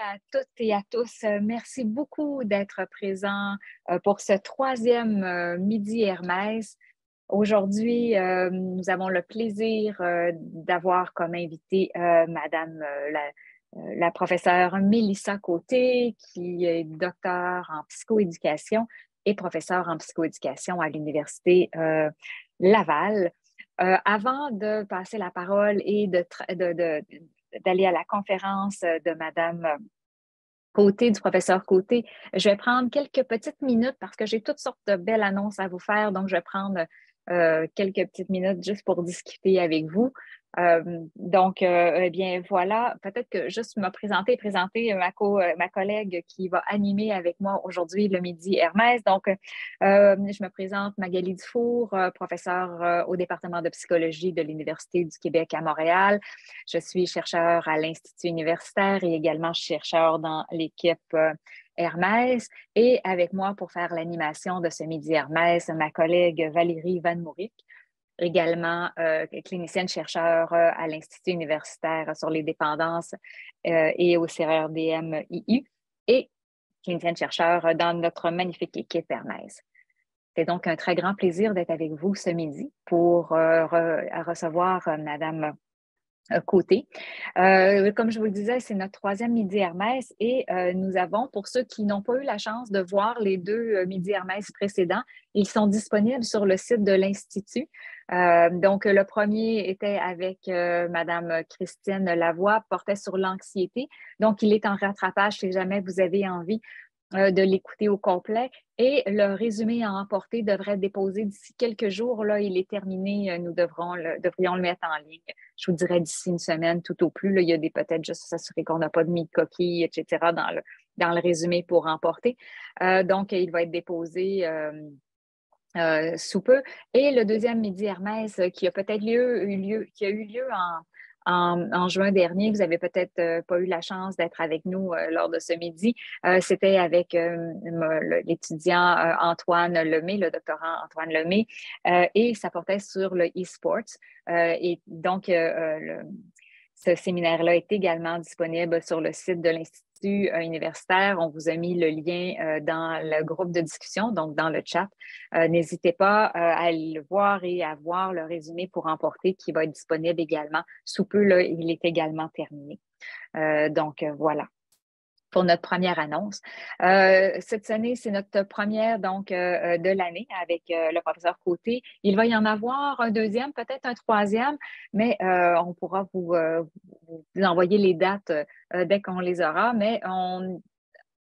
À toutes et à tous. Merci beaucoup d'être présents pour ce troisième Midi Hermès. Aujourd'hui, nous avons le plaisir d'avoir comme invitée Madame la professeure Mélissa Côté, qui est docteure en psychoéducation et professeure en psychoéducation à l'Université Laval. Avant de passer la parole et d'aller à la conférence de Madame Côté, du professeur Côté, je vais prendre quelques petites minutes parce que j'ai toutes sortes de belles annonces à vous faire. Donc, je vais prendre quelques petites minutes juste pour discuter avec vous. Eh bien, voilà, peut-être que juste me présenter ma collègue qui va animer avec moi aujourd'hui le Midi Hermès. Donc, je me présente Magali Dufour, professeure au département de psychologie de l'Université du Québec à Montréal. Je suis chercheur à l'Institut universitaire et également chercheur dans l'équipe Hermès. Et avec moi pour faire l'animation de ce Midi Hermès, ma collègue Valérie Van Mouric, également clinicienne chercheur à l'Institut universitaire sur les dépendances et au CRDM-IU et clinicienne chercheur dans notre magnifique équipe Hermès. C'est donc un très grand plaisir d'être avec vous ce midi pour recevoir Madame Côté. Comme je vous le disais, c'est notre troisième Midi Hermès et nous avons, pour ceux qui n'ont pas eu la chance de voir les deux Midi Hermès précédents, ils sont disponibles sur le site de l'Institut. Donc, le premier était avec Madame Christine Lavoie, portait sur l'anxiété. Donc, il est en rattrapage si jamais vous avez envie de l'écouter au complet. Et le résumé à emporter devrait être déposé d'ici quelques jours. Là, il est terminé. Nous devrions le mettre en ligne. Je vous dirais d'ici une semaine, tout au plus. Là, il y a peut-être juste s'assurer qu'on n'a pas de mie de coquille, etc. dans le résumé pour emporter. Donc, il va être déposé sous peu. Et le deuxième Midi Hermès qui a peut-être qui a eu lieu en juin dernier, vous avez peut-être pas eu la chance d'être avec nous lors de ce midi. C'était avec l'étudiant Antoine Lemay, le doctorant Antoine Lemay, et ça portait sur le e-sports. Et donc, ce séminaire-là est également disponible sur le site de l'Institut universitaire. On vous a mis le lien dans le groupe de discussion, donc dans le chat. N'hésitez pas à aller le voir et à voir le résumé pour emporter qui va être disponible également. Sous peu, là, il est également terminé. Voilà pour notre première annonce. Cette année, c'est notre première de l'année avec le professeur Côté. Il va y en avoir un deuxième, peut-être un troisième, mais on pourra vous envoyer les dates dès qu'on les aura. Mais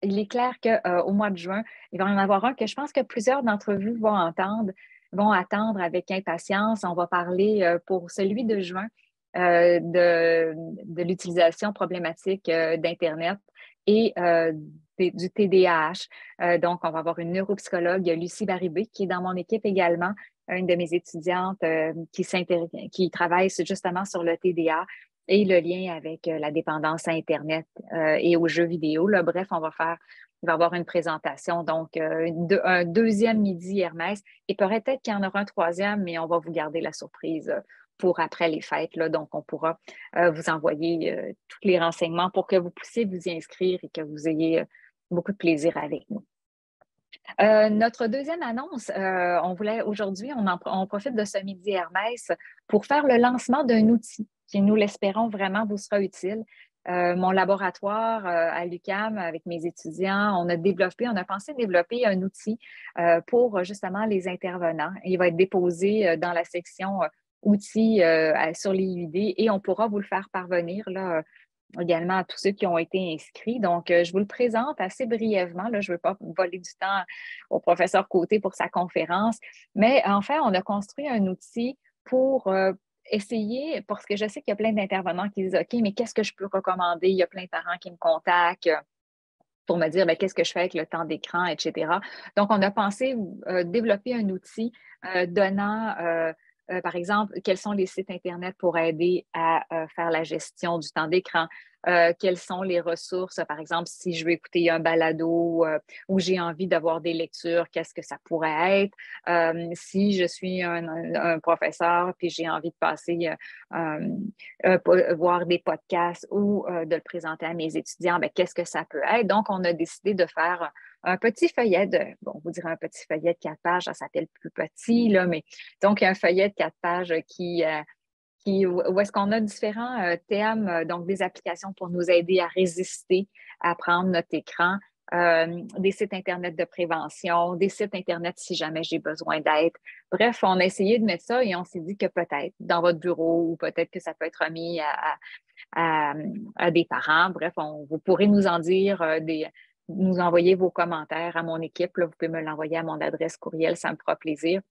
il est clair qu'au mois de juin, il va y en avoir un que je pense que plusieurs d'entre vous vont attendre avec impatience. On va parler pour celui de juin de l'utilisation problématique d'Internet et du TDAH. Donc, on va avoir une neuropsychologue, Lucie Baribé, qui est dans mon équipe également, une de mes étudiantes qui travaille justement sur le TDA et le lien avec la dépendance à Internet et aux jeux vidéo. Là. Bref, il va y avoir une présentation, donc un deuxième Midi Hermès, et peut-être qu'il y en aura un troisième, mais on va vous garder la surprise pour après les fêtes. Là. Donc, on pourra vous envoyer tous les renseignements pour que vous puissiez vous y inscrire et que vous ayez beaucoup de plaisir avec nous. Notre deuxième annonce, aujourd'hui, on profite de ce Midi Hermès pour faire le lancement d'un outil qui, nous l'espérons, vraiment vous sera utile. Mon laboratoire à l'UQAM, avec mes étudiants, on a pensé développer un outil pour justement les intervenants. Il va être déposé dans la section outils sur les UD et on pourra vous le faire parvenir là, également à tous ceux qui ont été inscrits. Donc, je vous le présente assez brièvement. Là, je ne veux pas voler du temps au professeur Côté pour sa conférence, mais en fait, on a construit un outil pour essayer, parce que je sais qu'il y a plein d'intervenants qui disent, OK, mais qu'est-ce que je peux recommander? Il y a plein de parents qui me contactent pour me dire qu'est-ce que je fais avec le temps d'écran, etc. Donc, on a pensé développer un outil donnant par exemple, quels sont les sites Internet pour aider à faire la gestion du temps d'écran? Quelles sont les ressources, par exemple, si je veux écouter un balado ou j'ai envie d'avoir des lectures, qu'est-ce que ça pourrait être? Si je suis un professeur puis j'ai envie de passer voir des podcasts ou de le présenter à mes étudiants, bien, qu'est-ce que ça peut être? Donc, on a décidé de faire un petit feuillet vous direz un petit feuillet de 4 pages, ça s'appelle plus petit, là, mais donc un feuillet de 4 pages où est-ce qu'on a différents thèmes, donc des applications pour nous aider à résister à prendre notre écran, des sites Internet de prévention, des sites Internet si jamais j'ai besoin d'aide. Bref, on a essayé de mettre ça et on s'est dit que peut-être dans votre bureau ou peut-être que ça peut être remis à des parents. Bref, vous pourrez nous en dire nous envoyer vos commentaires à mon équipe. Là, vous pouvez me l'envoyer à mon adresse courriel, ça me fera plaisir.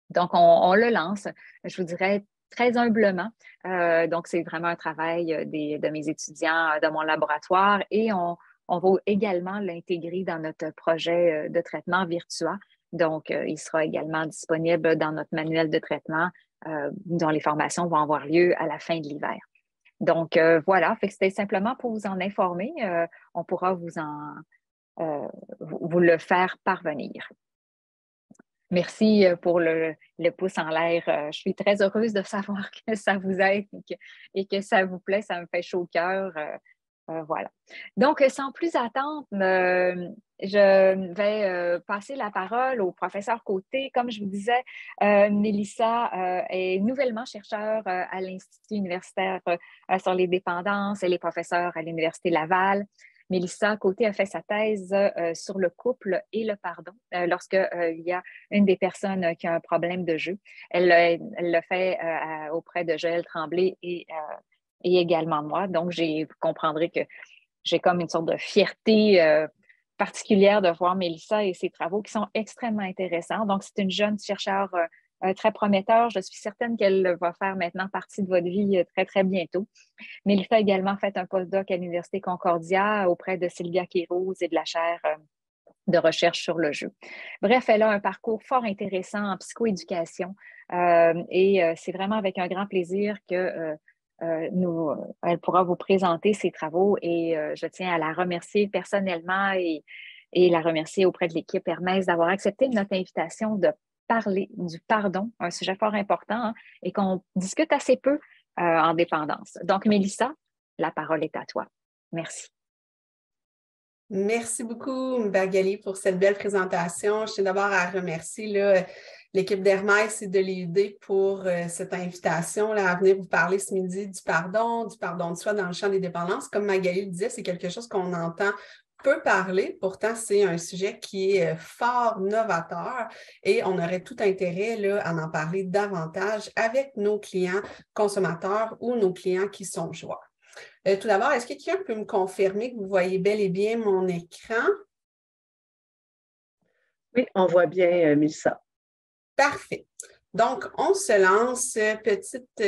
Donc, on le lance, je vous dirais très humblement. Donc, c'est vraiment un travail de mes étudiants de mon laboratoire et on va également l'intégrer dans notre projet de traitement Virtua. Donc, il sera également disponible dans notre manuel de traitement dont les formations vont avoir lieu à la fin de l'hiver. Donc, voilà, fait que c'était simplement pour vous en informer. On pourra vous le faire parvenir. Merci pour le pouce en l'air. Je suis très heureuse de savoir que ça vous aide et que ça vous plaît. Ça me fait chaud au cœur. Voilà. Donc, sans plus attendre, je vais passer la parole au professeur Côté. Comme je vous disais, Mélissa est nouvellement chercheure à l'Institut universitaire sur les dépendances. Elle est professeure à l'Université Laval. Mélissa Côté a fait sa thèse sur le couple et le pardon lorsque il y a une des personnes qui a un problème de jeu. Elle l'a fait auprès de Joël Tremblay et également moi. Donc, vous comprendrez que j'ai comme une sorte de fierté particulière de voir Mélissa et ses travaux qui sont extrêmement intéressants. Donc, c'est une jeune chercheure très prometteur. Je suis certaine qu'elle va faire maintenant partie de votre vie très, très bientôt. Mélissa a également fait un postdoc à l'Université Concordia auprès de Sylvia Quiroz et de la chaire de recherche sur le jeu. Bref, elle a un parcours fort intéressant en psychoéducation et c'est vraiment avec un grand plaisir que elle pourra vous présenter ses travaux et je tiens à la remercier personnellement et la remercier auprès de l'équipe Hermès d'avoir accepté notre invitation de parler du pardon, un sujet fort important et qu'on discute assez peu en dépendance. Donc, Mélissa, la parole est à toi. Merci. Merci beaucoup, Magali, pour cette belle présentation. Je tiens d'abord à remercier l'équipe d'Hermès et de l'IUD pour cette invitation à venir vous parler ce midi du pardon de soi dans le champ des dépendances. Comme Magali le disait, c'est quelque chose qu'on entend peu parler. Pourtant, c'est un sujet qui est fort novateur et on aurait tout intérêt à en parler davantage avec nos clients consommateurs ou nos clients qui sont joueurs. Tout d'abord, est-ce que quelqu'un peut me confirmer que vous voyez bel et bien mon écran? Oui, on voit bien Mélissa. Parfait. Donc, on se lance. Petite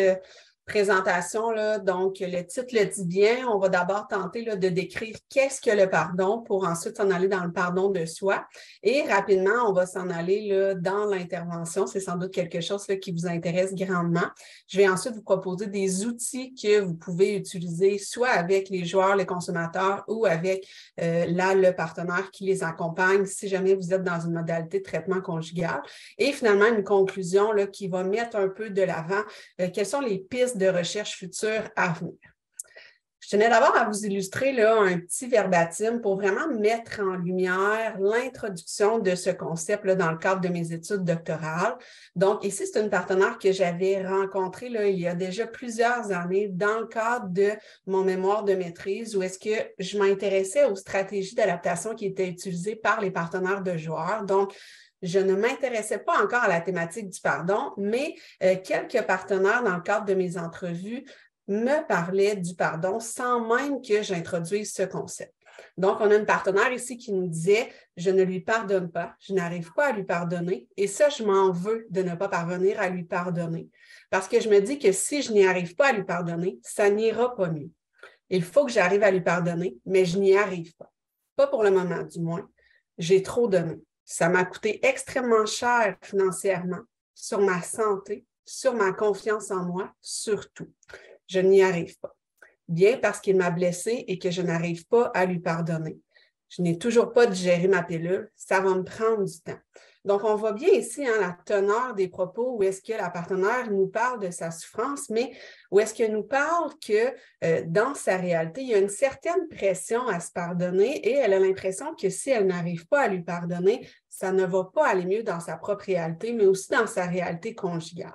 présentation. Donc, le titre le dit bien. On va d'abord tenter de décrire qu'est-ce que le pardon pour ensuite s'en aller dans le pardon de soi. Et rapidement, on va s'en aller dans l'intervention. C'est sans doute quelque chose qui vous intéresse grandement. Je vais ensuite vous proposer des outils que vous pouvez utiliser soit avec les joueurs, les consommateurs ou avec le partenaire qui les accompagne si jamais vous êtes dans une modalité de traitement conjugal. Et finalement, une conclusion qui va mettre un peu de l'avant quelles sont les pistes de recherche futures à venir. Je tenais d'abord à vous illustrer un petit verbatim pour vraiment mettre en lumière l'introduction de ce concept dans le cadre de mes études doctorales. Donc, ici, c'est une partenaire que j'avais rencontrée il y a déjà plusieurs années dans le cadre de mon mémoire de maîtrise où est-ce que je m'intéressais aux stratégies d'adaptation qui étaient utilisées par les partenaires de joueurs. Donc, je ne m'intéressais pas encore à la thématique du pardon, mais quelques partenaires dans le cadre de mes entrevues me parlaient du pardon sans même que j'introduise ce concept. Donc, on a une partenaire ici qui nous disait « Je ne lui pardonne pas, je n'arrive pas à lui pardonner et ça, je m'en veux de ne pas parvenir à lui pardonner parce que je me dis que si je n'y arrive pas à lui pardonner, ça n'ira pas mieux. Il faut que j'arrive à lui pardonner, mais je n'y arrive pas. Pas pour le moment, du moins. J'ai trop donné. Ça m'a coûté extrêmement cher financièrement, sur ma santé, sur ma confiance en moi, surtout. Je n'y arrive pas. Bien parce qu'il m'a blessée et que je n'arrive pas à lui pardonner. Je n'ai toujours pas digéré ma pilule, ça va me prendre du temps. Donc, on voit bien ici la teneur des propos où est-ce que la partenaire nous parle de sa souffrance, mais où est-ce qu'elle nous parle que dans sa réalité, il y a une certaine pression à se pardonner et elle a l'impression que si elle n'arrive pas à lui pardonner, ça ne va pas aller mieux dans sa propre réalité, mais aussi dans sa réalité conjugale.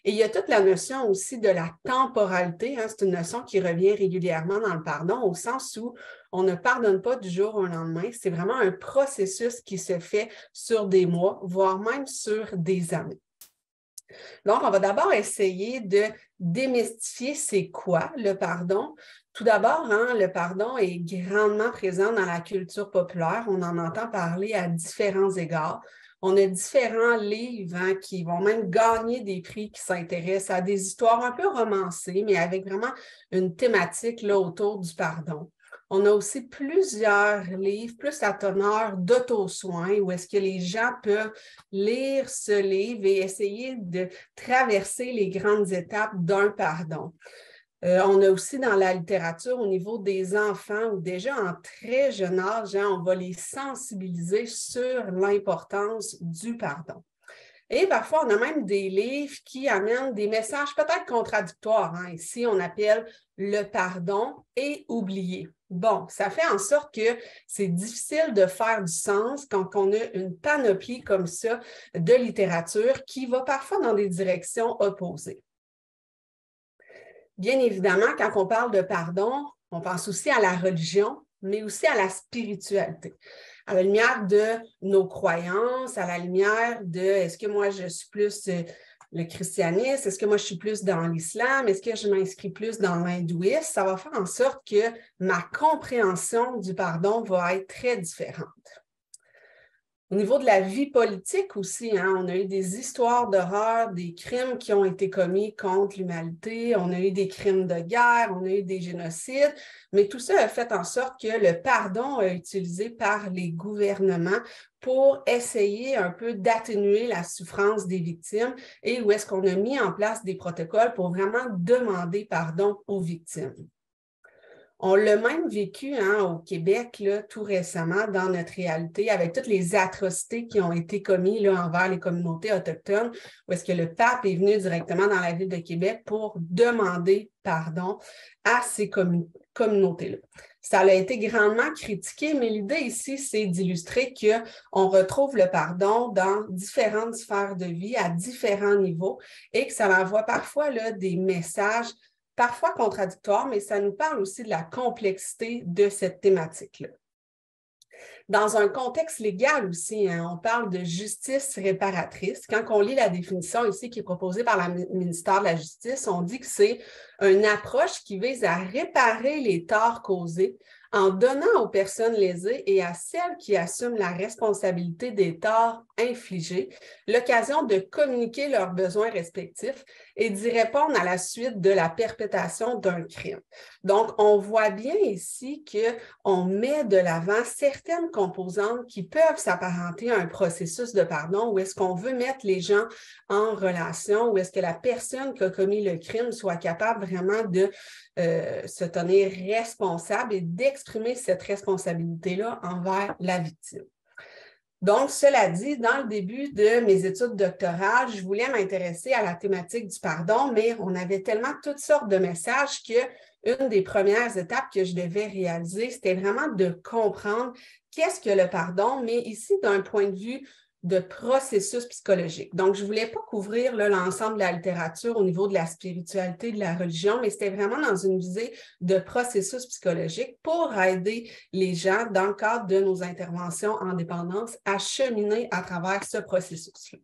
Et il y a toute la notion aussi de la temporalité, c'est une notion qui revient régulièrement dans le pardon, au sens où on ne pardonne pas du jour au lendemain, c'est vraiment un processus qui se fait sur des mois, voire même sur des années. Donc, on va d'abord essayer de démystifier c'est quoi le pardon. Tout d'abord, le pardon est grandement présent dans la culture populaire. On en entend parler à différents égards. On a différents livres qui vont même gagner des prix qui s'intéressent à des histoires un peu romancées, mais avec vraiment une thématique autour du pardon. On a aussi plusieurs livres, plus à teneur d'auto-soin, où est-ce que les gens peuvent lire ce livre et essayer de traverser les grandes étapes d'un pardon. On a aussi dans la littérature, au niveau des enfants, où déjà en très jeune âge, on va les sensibiliser sur l'importance du pardon. Et parfois, on a même des livres qui amènent des messages peut-être contradictoires. Ici, on appelle le pardon et oublier. Bon, ça fait en sorte que c'est difficile de faire du sens quand on a une panoplie comme ça de littérature qui va parfois dans des directions opposées. Bien évidemment, quand on parle de pardon, on pense aussi à la religion, mais aussi à la spiritualité. À la lumière de nos croyances, à la lumière de est-ce que moi je suis plus le christianisme, est-ce que moi je suis plus dans l'islam, est-ce que je m'inscris plus dans l'hindouisme, ça va faire en sorte que ma compréhension du pardon va être très différente. Au niveau de la vie politique aussi, on a eu des histoires d'horreur, des crimes qui ont été commis contre l'humanité, on a eu des crimes de guerre, on a eu des génocides, mais tout ça a fait en sorte que le pardon est utilisé par les gouvernements pour essayer un peu d'atténuer la souffrance des victimes et où est-ce qu'on a mis en place des protocoles pour vraiment demander pardon aux victimes. On l'a même vécu au Québec tout récemment dans notre réalité avec toutes les atrocités qui ont été commises envers les communautés autochtones, où est-ce que le pape est venu directement dans la ville de Québec pour demander pardon à ces communautés-là. Ça a été grandement critiqué, mais l'idée ici, c'est d'illustrer qu'on retrouve le pardon dans différentes sphères de vie, à différents niveaux, et que ça envoie parfois des messages parfois contradictoires, mais ça nous parle aussi de la complexité de cette thématique-là. Dans un contexte légal aussi, on parle de justice réparatrice. Quand on lit la définition ici qui est proposée par le ministère de la Justice, on dit que c'est une approche qui vise à réparer les torts causés en donnant aux personnes lésées et à celles qui assument la responsabilité des torts infligés l'occasion de communiquer leurs besoins respectifs et d'y répondre à la suite de la perpétration d'un crime. Donc, on voit bien ici qu'on met de l'avant certaines composantes qui peuvent s'apparenter à un processus de pardon où est-ce qu'on veut mettre les gens en relation, où est-ce que la personne qui a commis le crime soit capable vraiment de se tenir responsable et d'exprimer cette responsabilité-là envers la victime. Donc, cela dit, dans le début de mes études doctorales, je voulais m'intéresser à la thématique du pardon, mais on avait tellement toutes sortes de messages qu'une des premières étapes que je devais réaliser, c'était vraiment de comprendre qu'est-ce que le pardon, mais ici d'un point de vue de processus psychologique. Donc, je ne voulais pas couvrir l'ensemble de la littérature au niveau de la spiritualité, de la religion, mais c'était vraiment dans une visée de processus psychologique pour aider les gens, dans le cadre de nos interventions en dépendance, à cheminer à travers ce processus-là.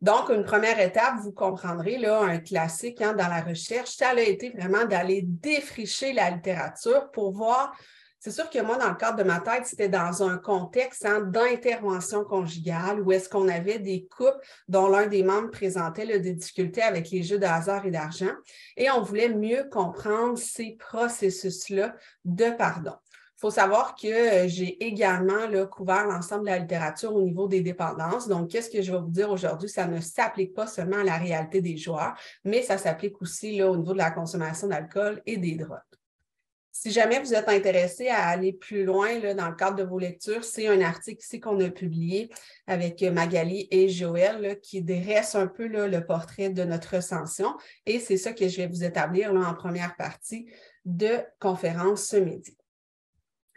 Donc, une première étape, vous comprendrez, un classique dans la recherche, ça a été vraiment d'aller défricher la littérature pour voir. C'est sûr que moi, dans le cadre de ma tête, c'était dans un contexte d'intervention conjugale où est-ce qu'on avait des couples dont l'un des membres présentait des difficultés avec les jeux de hasard et d'argent et on voulait mieux comprendre ces processus-là de pardon. Il faut savoir que j'ai également là, couvert l'ensemble de la littérature au niveau des dépendances. Donc, qu'est-ce que je vais vous dire aujourd'hui? Ça ne s'applique pas seulement à la réalité des joueurs, mais ça s'applique aussi là, au niveau de la consommation d'alcool et des drogues. Si jamais vous êtes intéressé à aller plus loin là, dans le cadre de vos lectures, c'est un article ici qu'on a publié avec Magali et Joël là, qui dresse un peu là, le portrait de notre recension. Et c'est ça que je vais vous établir là, en première partie de conférence ce midi.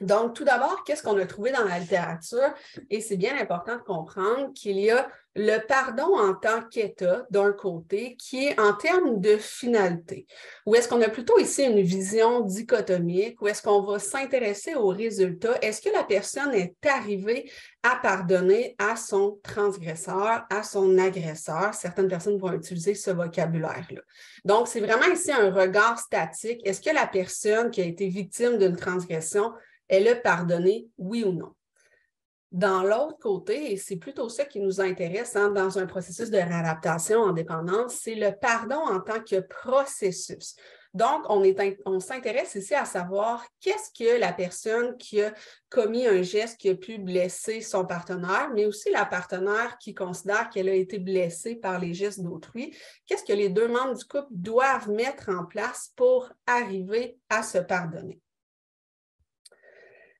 Donc, tout d'abord, qu'est-ce qu'on a trouvé dans la littérature? Et c'est bien important de comprendre qu'il y a le pardon en tant qu'état, d'un côté, qui est en termes de finalité. Ou est-ce qu'on a plutôt ici une vision dichotomique? Ou est-ce qu'on va s'intéresser aux résultats? Est-ce que la personne est arrivée à pardonner à son transgresseur, à son agresseur? Certaines personnes vont utiliser ce vocabulaire-là. Donc, c'est vraiment ici un regard statique. Est-ce que la personne qui a été victime d'une transgression, elle a pardonné, oui ou non? Dans l'autre côté, et c'est plutôt ça qui nous intéresse dans un processus de réadaptation en dépendance, c'est le pardon en tant que processus. Donc, on s'intéresse ici à savoir qu'est-ce que la personne qui a commis un geste qui a pu blesser son partenaire, mais aussi la partenaire qui considère qu'elle a été blessée par les gestes d'autrui, qu'est-ce que les deux membres du couple doivent mettre en place pour arriver à se pardonner.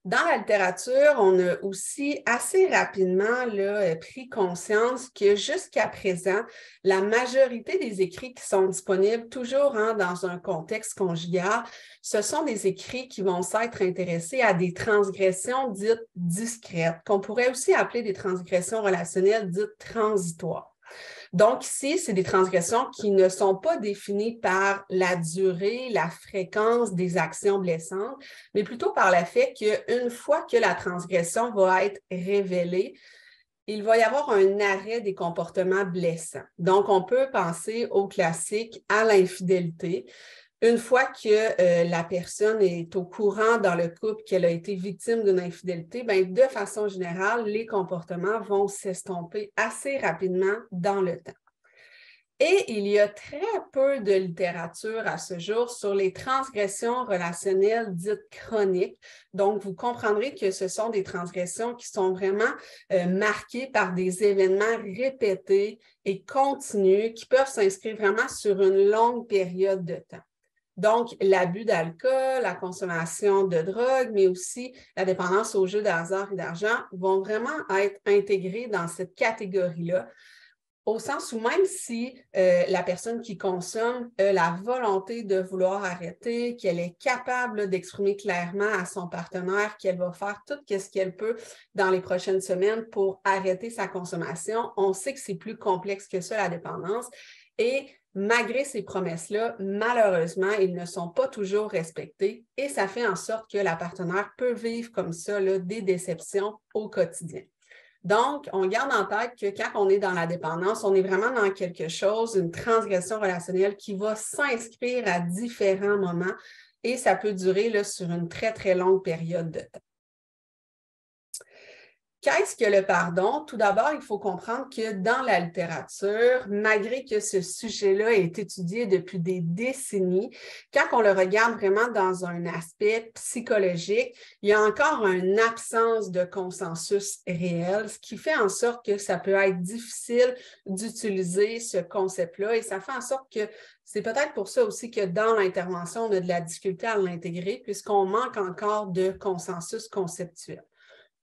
Dans la littérature, on a aussi assez rapidement là, pris conscience que jusqu'à présent, la majorité des écrits qui sont disponibles, toujours dans un contexte conjugal, ce sont des écrits qui vont s'être intéressés à des transgressions dites discrètes, qu'on pourrait aussi appeler des transgressions relationnelles dites transitoires. Donc ici, c'est des transgressions qui ne sont pas définies par la durée, la fréquence des actions blessantes, mais plutôt par le fait qu'une fois que la transgression va être révélée, il va y avoir un arrêt des comportements blessants. Donc, on peut penser au classique, à l'infidélité. Une fois que la personne est au courant dans le couple qu'elle a été victime d'une infidélité, de façon générale, les comportements vont s'estomper assez rapidement dans le temps. Et il y a très peu de littérature à ce jour sur les transgressions relationnelles dites chroniques. Donc, vous comprendrez que ce sont des transgressions qui sont vraiment marquées par des événements répétés et continus qui peuvent s'inscrire vraiment sur une longue période de temps. Donc, l'abus d'alcool, la consommation de drogue, mais aussi la dépendance aux jeux de hasard et d'argent vont vraiment être intégrés dans cette catégorie-là, au sens où même si la personne qui consomme a la volonté de vouloir arrêter, qu'elle est capable d'exprimer clairement à son partenaire qu'elle va faire tout ce qu'elle peut dans les prochaines semaines pour arrêter sa consommation, on sait que c'est plus complexe que ça, la dépendance. Et malgré ces promesses-là, malheureusement, ils ne sont pas toujours respectés et ça fait en sorte que la partenaire peut vivre comme ça là, des déceptions au quotidien. Donc, on garde en tête que quand on est dans la dépendance, on est vraiment dans quelque chose, une transgression relationnelle qui va s'inscrire à différents moments et ça peut durer là, sur une très, très longue période de temps. Qu'est-ce que le pardon? Tout d'abord, il faut comprendre que dans la littérature, malgré que ce sujet-là est étudié depuis des décennies, quand on le regarde vraiment dans un aspect psychologique, il y a encore une absence de consensus réel, ce qui fait en sorte que ça peut être difficile d'utiliser ce concept-là et ça fait en sorte que c'est peut-être pour ça aussi que dans l'intervention, on a de la difficulté à l'intégrer puisqu'on manque encore de consensus conceptuel.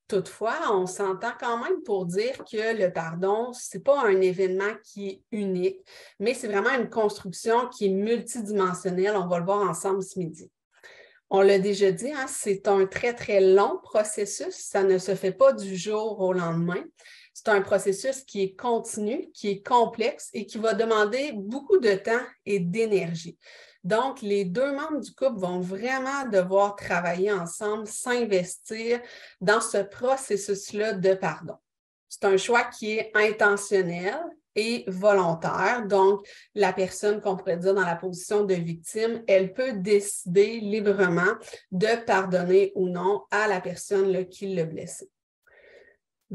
Toutefois, on s'entend quand même pour dire que le pardon, ce n'est pas un événement qui est unique, mais c'est vraiment une construction qui est multidimensionnelle. On va le voir ensemble ce midi. On l'a déjà dit, c'est un très, très long processus. Ça ne se fait pas du jour au lendemain. C'est un processus qui est continu, qui est complexe et qui va demander beaucoup de temps et d'énergie. Donc, les deux membres du couple vont vraiment devoir travailler ensemble, s'investir dans ce processus-là de pardon. C'est un choix qui est intentionnel et volontaire. Donc, la personne qu'on pourrait dire dans la position de victime, elle peut décider librement de pardonner ou non à la personne qui l'a blessée.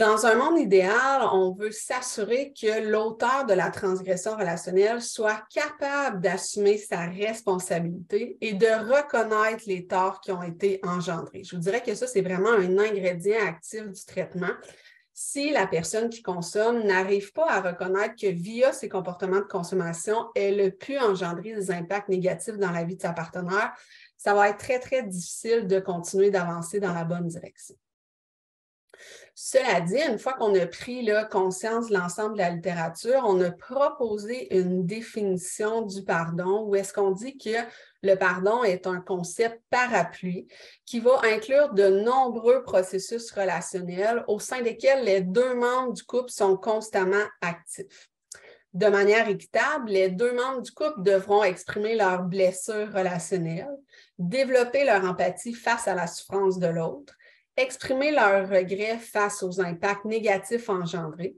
Dans un monde idéal, on veut s'assurer que l'auteur de la transgression relationnelle soit capable d'assumer sa responsabilité et de reconnaître les torts qui ont été engendrés. Je vous dirais que ça, c'est vraiment un ingrédient actif du traitement. Si la personne qui consomme n'arrive pas à reconnaître que via ses comportements de consommation, elle a pu engendrer des impacts négatifs dans la vie de sa partenaire, ça va être très, très difficile de continuer d'avancer dans la bonne direction. Cela dit, une fois qu'on a pris conscience de l'ensemble de la littérature, on a proposé une définition du pardon où est-ce qu'on dit que le pardon est un concept parapluie qui va inclure de nombreux processus relationnels au sein desquels les deux membres du couple sont constamment actifs. De manière équitable, les deux membres du couple devront exprimer leurs blessures relationnelles, développer leur empathie face à la souffrance de l'autre, exprimer leurs regrets face aux impacts négatifs engendrés,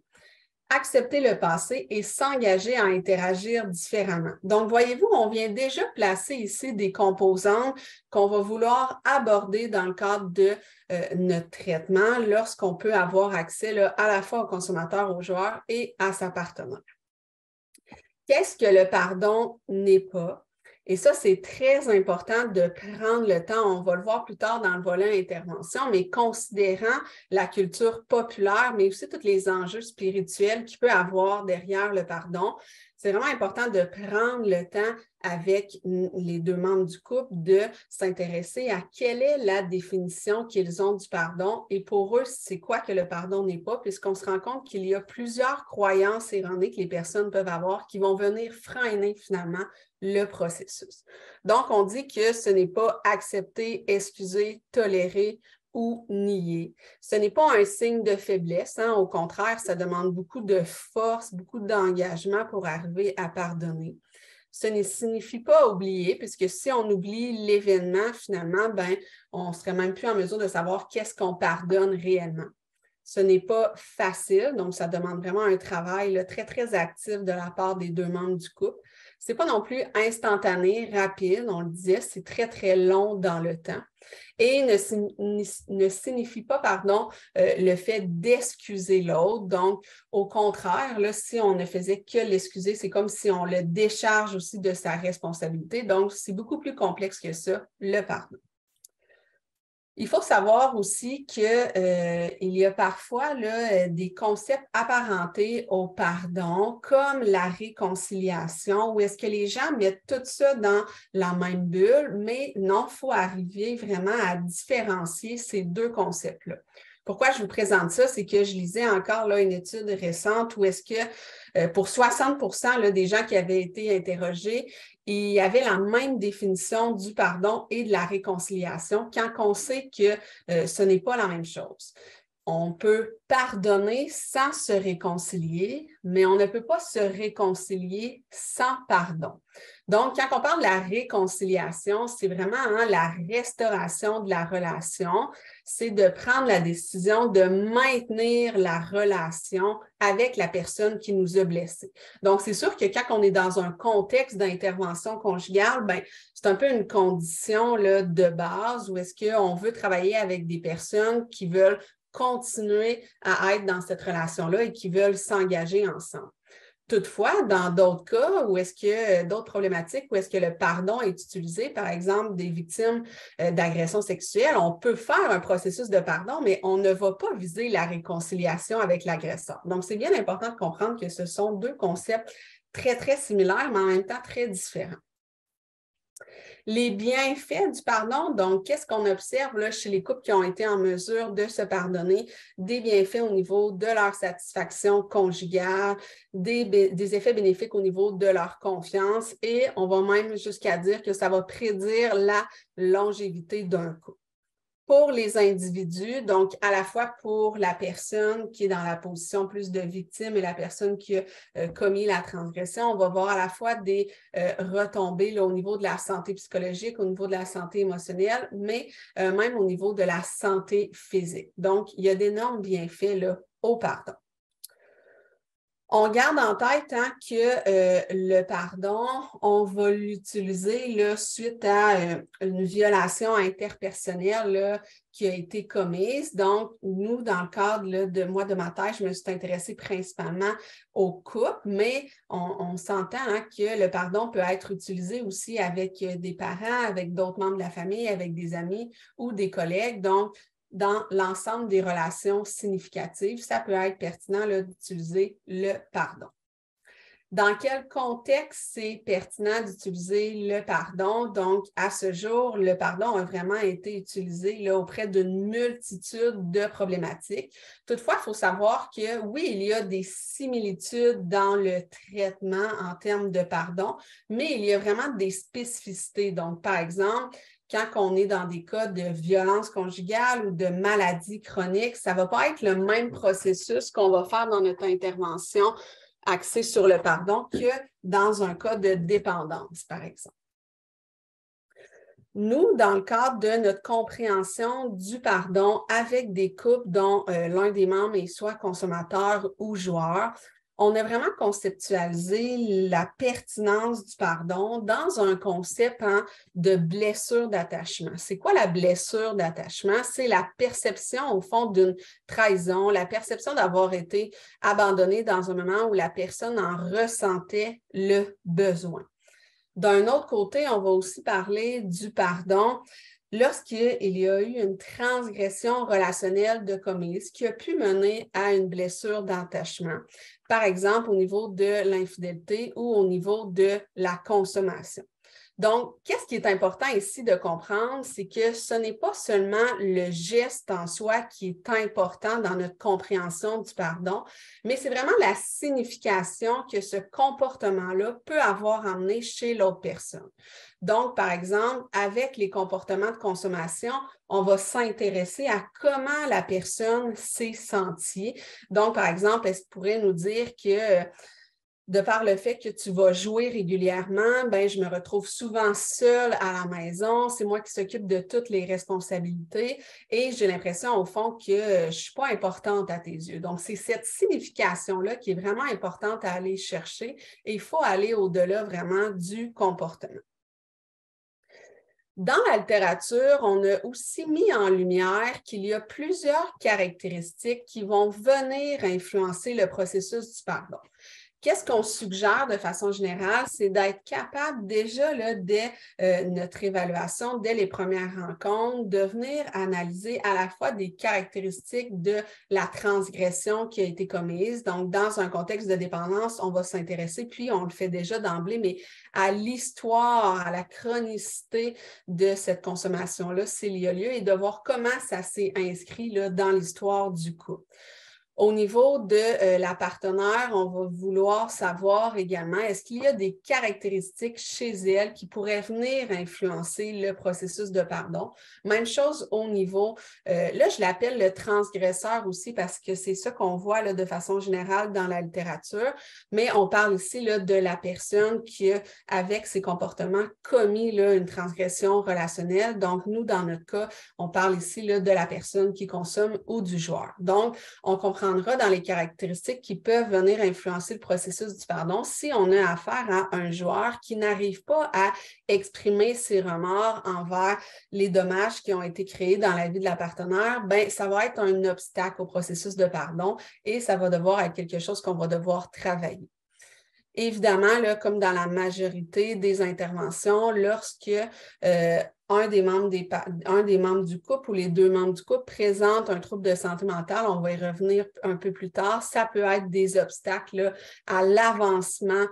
accepter le passé et s'engager à interagir différemment. Donc, voyez-vous, on vient déjà placer ici des composantes qu'on va vouloir aborder dans le cadre de notre traitement lorsqu'on peut avoir accès à la fois au consommateur, au joueur et à sa partenaire. Qu'est-ce que le pardon n'est pas? Et ça, c'est très important de prendre le temps, on va le voir plus tard dans le volet intervention, mais considérant la culture populaire, mais aussi tous les enjeux spirituels qu'il peut avoir derrière le pardon, c'est vraiment important de prendre le temps avec les deux membres du couple de s'intéresser à quelle est la définition qu'ils ont du pardon et pour eux, c'est quoi que le pardon n'est pas, puisqu'on se rend compte qu'il y a plusieurs croyances erronées que les personnes peuvent avoir qui vont venir freiner finalement le processus. Donc, on dit que ce n'est pas accepter, excuser, tolérer ou nier. Ce n'est pas un signe de faiblesse, hein? Au contraire, ça demande beaucoup de force, beaucoup d'engagement pour arriver à pardonner. Ce ne signifie pas oublier, puisque si on oublie l'événement, finalement, on ne serait même plus en mesure de savoir qu'est-ce qu'on pardonne réellement. Ce n'est pas facile, donc ça demande vraiment un travail très, très actif de la part des deux membres du couple. Ce n'est pas non plus instantané, rapide, on le disait, c'est très, très long dans le temps. Et ne signifie pas, le fait d'excuser l'autre. Donc, au contraire, là, si on ne faisait que l'excuser, c'est comme si on le décharge aussi de sa responsabilité. Donc, c'est beaucoup plus complexe que ça, le pardon. Il faut savoir aussi qu'il y a parfois des concepts apparentés au pardon, comme la réconciliation, où est-ce que les gens mettent tout ça dans la même bulle, mais non, il faut arriver vraiment à différencier ces deux concepts-là. Pourquoi je vous présente ça? C'est que je lisais encore une étude récente où est-ce que pour 60% des gens qui avaient été interrogés, il y avait la même définition du pardon et de la réconciliation quand on sait que ce n'est pas la même chose. On peut pardonner sans se réconcilier, mais on ne peut pas se réconcilier sans pardon. Donc, quand on parle de la réconciliation, c'est vraiment la restauration de la relation, c'est de prendre la décision de maintenir la relation avec la personne qui nous a blessés. Donc, c'est sûr que quand on est dans un contexte d'intervention conjugale, c'est un peu une condition de base où est-ce qu'on veut travailler avec des personnes qui veulent continuer à être dans cette relation-là et qui veulent s'engager ensemble. Toutefois, dans d'autres cas, où est-ce que d'autres problématiques, où est-ce que le pardon est utilisé, par exemple, des victimes d'agressions sexuelles, on peut faire un processus de pardon, mais on ne va pas viser la réconciliation avec l'agresseur. Donc, c'est bien important de comprendre que ce sont deux concepts très, très similaires, mais en même temps très différents. Les bienfaits du pardon, donc qu'est-ce qu'on observe chez les couples qui ont été en mesure de se pardonner? Des bienfaits au niveau de leur satisfaction conjugale, des effets bénéfiques au niveau de leur confiance et on va même jusqu'à dire que ça va prédire la longévité d'un couple. Pour les individus, donc à la fois pour la personne qui est dans la position plus de victime et la personne qui a commis la transgression, on va voir à la fois des retombées au niveau de la santé psychologique, au niveau de la santé émotionnelle, mais même au niveau de la santé physique. Donc, il y a d'énormes bienfaits au pardon. On garde en tête que le pardon, on va l'utiliser là, suite à une violation interpersonnelle là, qui a été commise. Donc, nous, dans le cadre là, de ma thèse, je me suis intéressée principalement au couple, mais on s'entend que le pardon peut être utilisé aussi avec des parents, avec d'autres membres de la famille, avec des amis ou des collègues. Donc, dans l'ensemble des relations significatives, ça peut être pertinent là, d'utiliser le pardon. Dans quel contexte c'est pertinent d'utiliser le pardon? Donc, à ce jour, le pardon a vraiment été utilisé là, auprès d'une multitude de problématiques. Toutefois, il faut savoir que oui, il y a des similitudes dans le traitement en termes de pardon, mais il y a vraiment des spécificités. Donc, par exemple, quand on est dans des cas de violence conjugale ou de maladie chronique, ça ne va pas être le même processus qu'on va faire dans notre intervention axée sur le pardon que dans un cas de dépendance, par exemple. Nous, dans le cadre de notre compréhension du pardon avec des couples dont l'un des membres est soit consommateur ou joueur, on a vraiment conceptualisé la pertinence du pardon dans un concept de blessure d'attachement. C'est quoi la blessure d'attachement? C'est la perception, au fond, d'une trahison, la perception d'avoir été abandonné dans un moment où la personne en ressentait le besoin. D'un autre côté, on va aussi parler du pardon lorsqu'il y a eu une transgression relationnelle de commise qui a pu mener à une blessure d'attachement, par exemple au niveau de l'infidélité ou au niveau de la consommation. Donc, qu'est-ce qui est important ici de comprendre, c'est que ce n'est pas seulement le geste en soi qui est important dans notre compréhension du pardon, mais c'est vraiment la signification que ce comportement-là peut avoir amené chez l'autre personne. Donc, par exemple, avec les comportements de consommation, on va s'intéresser à comment la personne s'est sentie. Donc, par exemple, elle pourrait nous dire que de par le fait que tu vas jouer régulièrement, ben, je me retrouve souvent seule à la maison. C'est moi qui s'occupe de toutes les responsabilités et j'ai l'impression, au fond, que je ne suis pas importante à tes yeux. Donc, c'est cette signification-là qui est vraiment importante à aller chercher et il faut aller au-delà vraiment du comportement. Dans la littérature, on a aussi mis en lumière qu'il y a plusieurs caractéristiques qui vont venir influencer le processus du pardon. Qu'est-ce qu'on suggère de façon générale? C'est d'être capable déjà, là, dès notre évaluation, dès les premières rencontres, de venir analyser à la fois des caractéristiques de la transgression qui a été commise. Donc, dans un contexte de dépendance, on va s'intéresser, puis on le fait déjà d'emblée, mais à l'histoire, à la chronicité de cette consommation-là, s'il y a lieu, et de voir comment ça s'est inscrit là, dans l'histoire du couple. Au niveau de la partenaire, on va vouloir savoir également, est-ce qu'il y a des caractéristiques chez elle qui pourraient venir influencer le processus de pardon? Même chose au niveau, là je l'appelle le transgresseur aussi parce que c'est ça qu'on voit là, de façon générale dans la littérature, mais on parle ici là, de la personne qui, avec ses comportements, commis là, une transgression relationnelle. Donc nous, dans notre cas, on parle ici là, de la personne qui consomme ou du joueur. Donc, on comprendra dans les caractéristiques qui peuvent venir influencer le processus du pardon si on a affaire à un joueur qui n'arrive pas à exprimer ses remords envers les dommages qui ont été créés dans la vie de la partenaire, ben, ça va être un obstacle au processus de pardon et ça va devoir être quelque chose qu'on va devoir travailler. Évidemment, là, comme dans la majorité des interventions, lorsque un des membres du couple ou les deux membres du couple présentent un trouble de santé mentale, on va y revenir un peu plus tard, ça peut être des obstacles là, à l'avancement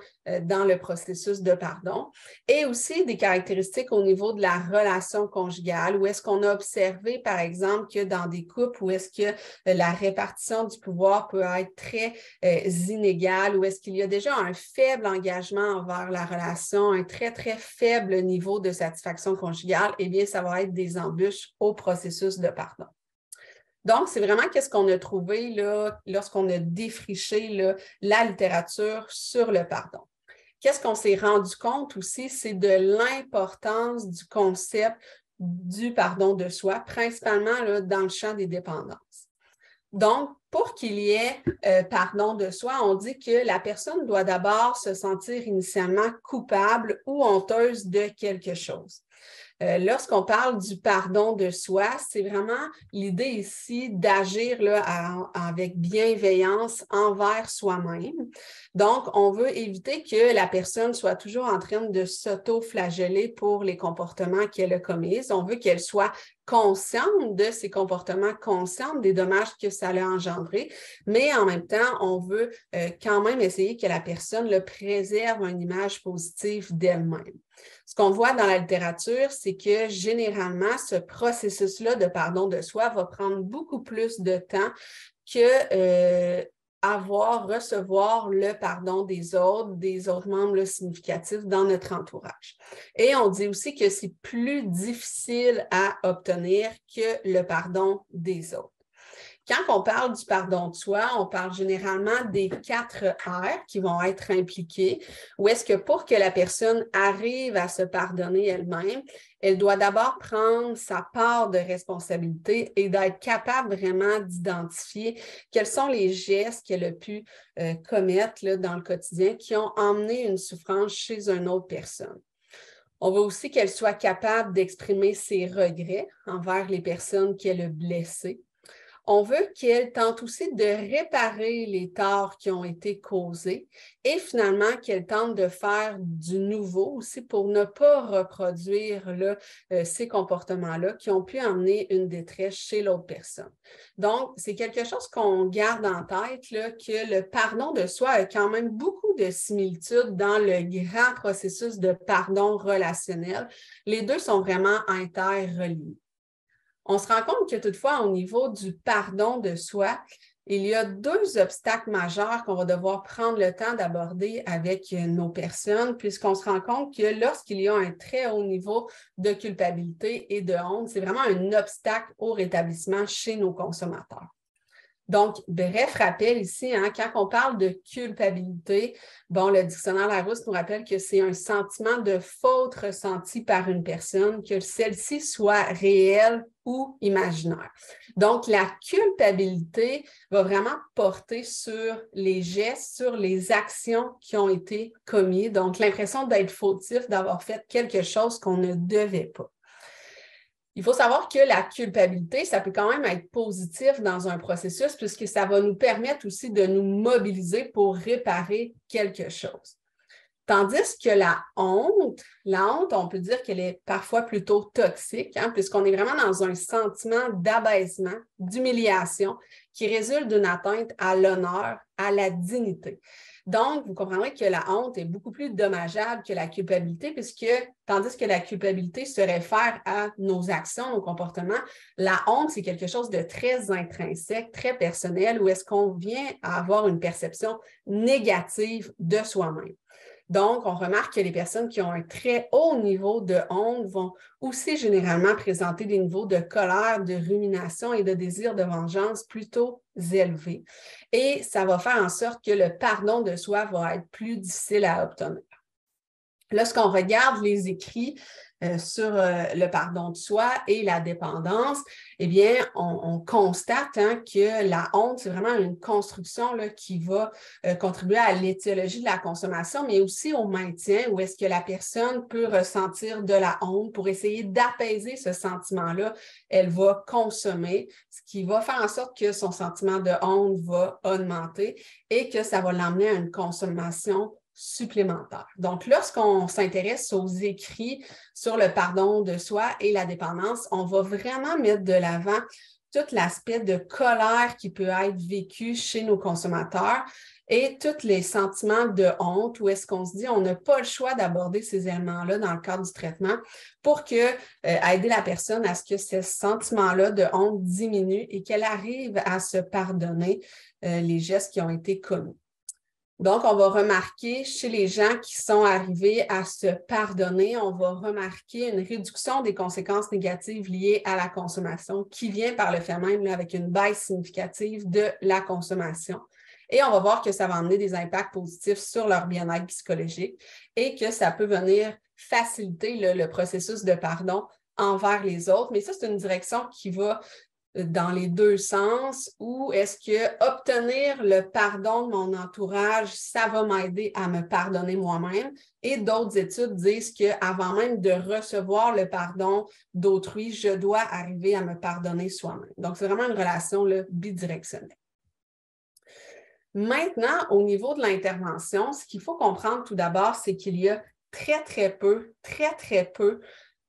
dans le processus de pardon. Et aussi des caractéristiques au niveau de la relation conjugale, où est-ce qu'on a observé, par exemple, que dans des couples où est-ce que la répartition du pouvoir peut être très inégale, où est-ce qu'il y a déjà un faible engagement envers la relation, un très, très faible niveau de satisfaction conjugale, eh bien, ça va être des embûches au processus de pardon. Donc, c'est vraiment qu'est-ce qu'on a trouvé là, lorsqu'on a défriché là, la littérature sur le pardon. Qu'est-ce qu'on s'est rendu compte aussi, c'est de l'importance du concept du pardon de soi, principalement là, dans le champ des dépendances. Donc, pour qu'il y ait pardon de soi, on dit que la personne doit d'abord se sentir initialement coupable ou honteuse de quelque chose. Lorsqu'on parle du pardon de soi, c'est vraiment l'idée ici d'agir avec bienveillance envers soi-même. Donc, on veut éviter que la personne soit toujours en train de s'auto-flageller pour les comportements qu'elle a commis. On veut qu'elle soit consciente de ses comportements, consciente des dommages que ça l'a engendré, mais en même temps, on veut quand même essayer que la personne préserve une image positive d'elle-même. Ce qu'on voit dans la littérature, c'est que généralement, ce processus-là de pardon de soi va prendre beaucoup plus de temps que recevoir le pardon des autres membres significatifs dans notre entourage. Et on dit aussi que c'est plus difficile à obtenir que le pardon des autres. Quand on parle du pardon de soi, on parle généralement des 4 R qui vont être impliqués, où est-ce que pour que la personne arrive à se pardonner elle-même, elle doit d'abord prendre sa part de responsabilité et d'être capable vraiment d'identifier quels sont les gestes qu'elle a pu commettre dans le quotidien qui ont emmené une souffrance chez une autre personne. On veut aussi qu'elle soit capable d'exprimer ses regrets envers les personnes qu'elle a blessées. On veut qu'elle tente aussi de réparer les torts qui ont été causés et finalement qu'elle tente de faire du nouveau aussi pour ne pas reproduire ces comportements-là qui ont pu amener une détresse chez l'autre personne. Donc, c'est quelque chose qu'on garde en tête, que le pardon de soi a quand même beaucoup de similitudes dans le grand processus de pardon relationnel. Les deux sont vraiment interreliés. On se rend compte que toutefois, au niveau du pardon de soi, il y a 2 obstacles majeurs qu'on va devoir prendre le temps d'aborder avec nos personnes, puisqu'on se rend compte que lorsqu'il y a un très haut niveau de culpabilité et de honte, c'est vraiment un obstacle au rétablissement chez nos consommateurs. Donc, bref rappel ici, quand on parle de culpabilité, le dictionnaire Larousse nous rappelle que c'est un sentiment de faute ressenti par une personne, que celle-ci soit réelle ou imaginaire. Donc, la culpabilité va vraiment porter sur les gestes, sur les actions qui ont été commises. Donc, l'impression d'être fautif, d'avoir fait quelque chose qu'on ne devait pas. Il faut savoir que la culpabilité, ça peut quand même être positif dans un processus puisque ça va nous permettre aussi de nous mobiliser pour réparer quelque chose. Tandis que la honte, on peut dire qu'elle est parfois plutôt toxique, puisqu'on est vraiment dans un sentiment d'abaissement, d'humiliation qui résulte d'une atteinte à l'honneur, à la dignité. Donc, vous comprendrez que la honte est beaucoup plus dommageable que la culpabilité, tandis que la culpabilité se réfère à nos actions, nos comportements, la honte, c'est quelque chose de très intrinsèque, très personnel, où est-ce qu'on vient à avoir une perception négative de soi-même. Donc, on remarque que les personnes qui ont un très haut niveau de honte vont aussi généralement présenter des niveaux de colère, de rumination et de désir de vengeance plutôt élevés. Et ça va faire en sorte que le pardon de soi va être plus difficile à obtenir. Lorsqu'on regarde les écrits sur le pardon de soi et la dépendance, eh bien, on constate que la honte, c'est vraiment une construction qui va contribuer à l'étiologie de la consommation, mais aussi au maintien, où est-ce que la personne peut ressentir de la honte pour essayer d'apaiser ce sentiment-là. Elle va consommer, ce qui va faire en sorte que son sentiment de honte va augmenter et que ça va l'emmener à une consommation supplémentaire. Donc, lorsqu'on s'intéresse aux écrits sur le pardon de soi et la dépendance, on va vraiment mettre de l'avant tout l'aspect de colère qui peut être vécu chez nos consommateurs et tous les sentiments de honte, où est-ce qu'on se dit on n'a pas le choix d'aborder ces éléments-là dans le cadre du traitement pour aider la personne à ce que ce sentiment-là de honte diminue et qu'elle arrive à se pardonner les gestes qui ont été commis. Donc, on va remarquer chez les gens qui sont arrivés à se pardonner, on va remarquer une réduction des conséquences négatives liées à la consommation qui vient par le fait même avec une baisse significative de la consommation. Et on va voir que ça va amener des impacts positifs sur leur bien-être psychologique et que ça peut venir faciliter le processus de pardon envers les autres. Mais ça, c'est une direction qui va dans les deux sens, ou est-ce que obtenir le pardon de mon entourage, ça va m'aider à me pardonner moi-même? Et d'autres études disent qu'avant même de recevoir le pardon d'autrui, je dois arriver à me pardonner soi-même. Donc, c'est vraiment une relation là, bidirectionnelle. Maintenant, au niveau de l'intervention, ce qu'il faut comprendre tout d'abord, c'est qu'il y a très peu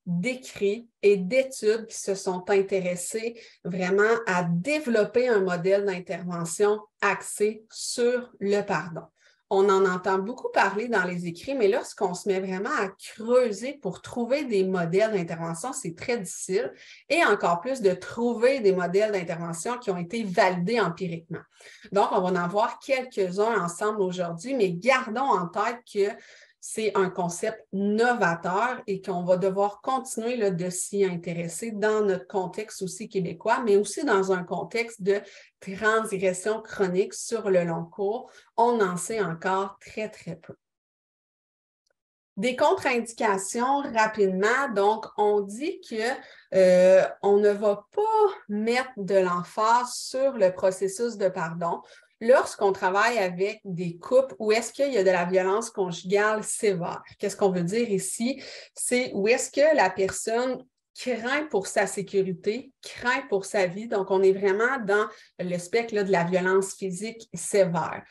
d'écrits et d'études qui se sont intéressés vraiment à développer un modèle d'intervention axé sur le pardon. On en entend beaucoup parler dans les écrits, mais lorsqu'on se met vraiment à creuser pour trouver des modèles d'intervention, c'est très difficile, et encore plus de trouver des modèles d'intervention qui ont été validés empiriquement. Donc, on va en voir quelques-uns ensemble aujourd'hui, mais gardons en tête que c'est un concept novateur et qu'on va devoir continuer là, de s'y intéresser dans notre contexte aussi québécois, mais aussi dans un contexte de transgression chronique sur le long cours. On en sait encore très peu. Des contre-indications rapidement, donc on dit qu'on ne va pas mettre de l'emphase sur le processus de pardon lorsqu'on travaille avec des couples où est-ce qu'il y a de la violence conjugale sévère. Qu'est-ce qu'on veut dire ici? C'est où est-ce que la personne craint pour sa sécurité, craint pour sa vie. Donc, on est vraiment dans le spectre là, de la violence physique sévère.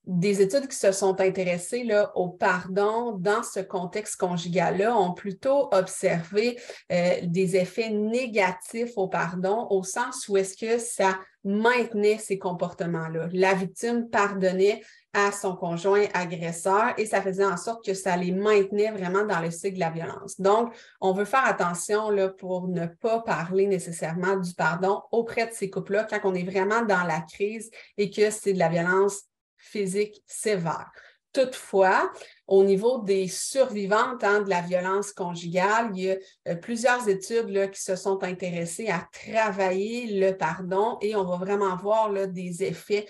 Des études qui se sont intéressées là, au pardon dans ce contexte conjugal-là ont plutôt observé des effets négatifs au pardon au sens où est-ce que ça maintenait ces comportements-là. La victime pardonnait à son conjoint agresseur et ça faisait en sorte que ça les maintenait vraiment dans le cycle de la violence. Donc, on veut faire attention là, pour ne pas parler nécessairement du pardon auprès de ces couples-là quand on est vraiment dans la crise et que c'est de la violence physique sévère. Toutefois, au niveau des survivantes de la violence conjugale, il y a plusieurs études là, qui se sont intéressées à travailler le pardon et on va vraiment voir là, des effets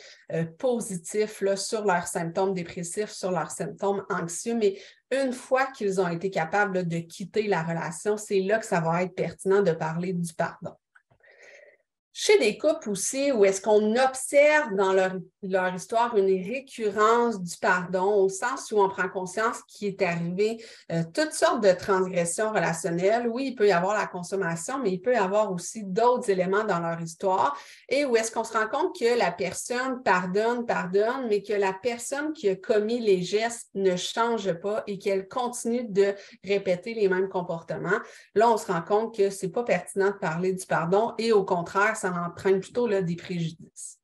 positifs là, sur leurs symptômes dépressifs, sur leurs symptômes anxieux, mais une fois qu'ils ont été capables là, de quitter la relation, c'est là que ça va être pertinent de parler du pardon. Chez des couples aussi, où est-ce qu'on observe dans leur histoire une récurrence du pardon, au sens où on prend conscience qu'il est arrivé toutes sortes de transgressions relationnelles. Oui, il peut y avoir la consommation, mais il peut y avoir aussi d'autres éléments dans leur histoire. Et où est-ce qu'on se rend compte que la personne pardonne, mais que la personne qui a commis les gestes ne change pas et qu'elle continue de répéter les mêmes comportements. Là, on se rend compte que ce n'est pas pertinent de parler du pardon et au contraire, ça entraîne plutôt là, des préjudices.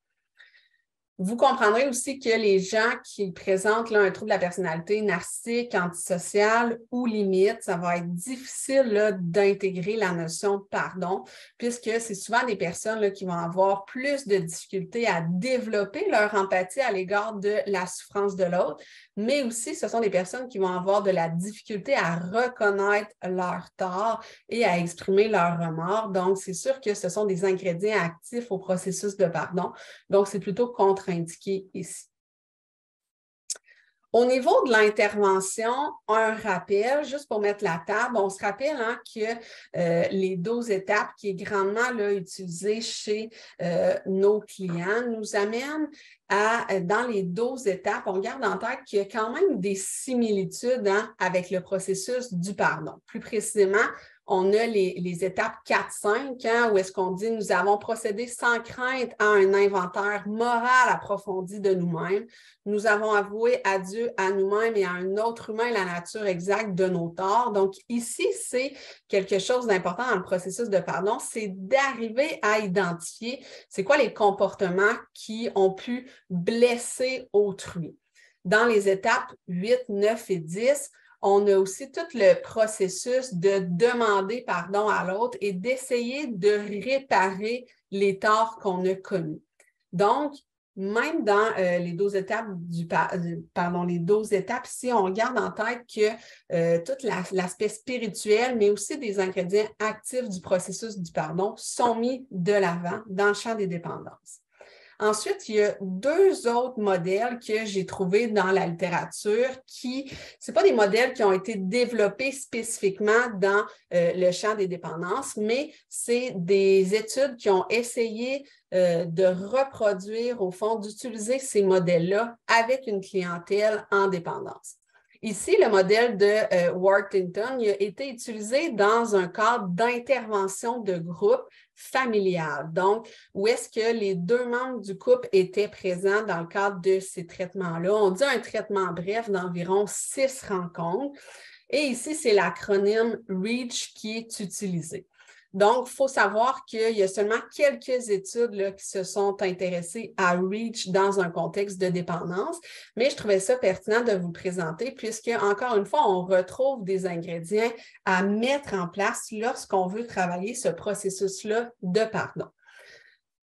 Vous comprendrez aussi que les gens qui présentent là, un trouble de la personnalité narcissique, antisocial ou limite, ça va être difficile d'intégrer la notion de pardon, puisque c'est souvent des personnes là, qui vont avoir plus de difficultés à développer leur empathie à l'égard de la souffrance de l'autre, mais aussi ce sont des personnes qui vont avoir de la difficulté à reconnaître leur tort et à exprimer leur remords. Donc, c'est sûr que ce sont des ingrédients actifs au processus de pardon. Donc, c'est plutôt contre-indiqué ici. Au niveau de l'intervention, un rappel, juste pour mettre la table, on se rappelle que les 12 étapes qui est grandement là, utilisée chez nos clients nous amènent à, dans les 12 étapes, on garde en tête qu'il y a quand même des similitudes avec le processus du pardon. Plus précisément, on a les étapes 4-5, où est-ce qu'on dit « Nous avons procédé sans crainte à un inventaire moral approfondi de nous-mêmes. Nous avons avoué à Dieu, à nous-mêmes et à un autre humain la nature exacte de nos torts. » Donc ici, c'est quelque chose d'important dans le processus de pardon, c'est d'arriver à identifier c'est quoi les comportements qui ont pu blesser autrui. Dans les étapes 8, 9 et 10, on a aussi tout le processus de demander pardon à l'autre et d'essayer de réparer les torts qu'on a commis. Donc, même dans les 12 étapes les 12 étapes, ici, on garde en tête que tout l'aspect spirituel, mais aussi des ingrédients actifs du processus du pardon sont mis de l'avant dans le champ des dépendances. Ensuite, il y a 2 autres modèles que j'ai trouvés dans la littérature ce pas des modèles qui ont été développés spécifiquement dans le champ des dépendances, mais c'est des études qui ont essayé de reproduire, au fond, d'utiliser ces modèles-là avec une clientèle en dépendance. Ici, le modèle de Worthington il a été utilisé dans un cadre d'intervention de groupe familial. Donc, où est-ce que les 2 membres du couple étaient présents dans le cadre de ces traitements-là? On dit un traitement bref d'environ 6 rencontres. Et ici, c'est l'acronyme REACH qui est utilisé. Donc, il faut savoir qu'il y a seulement quelques études là, qui se sont intéressées à REACH dans un contexte de dépendance, mais je trouvais ça pertinent de vous le présenter puisque, encore une fois, on retrouve des ingrédients à mettre en place lorsqu'on veut travailler ce processus-là de pardon.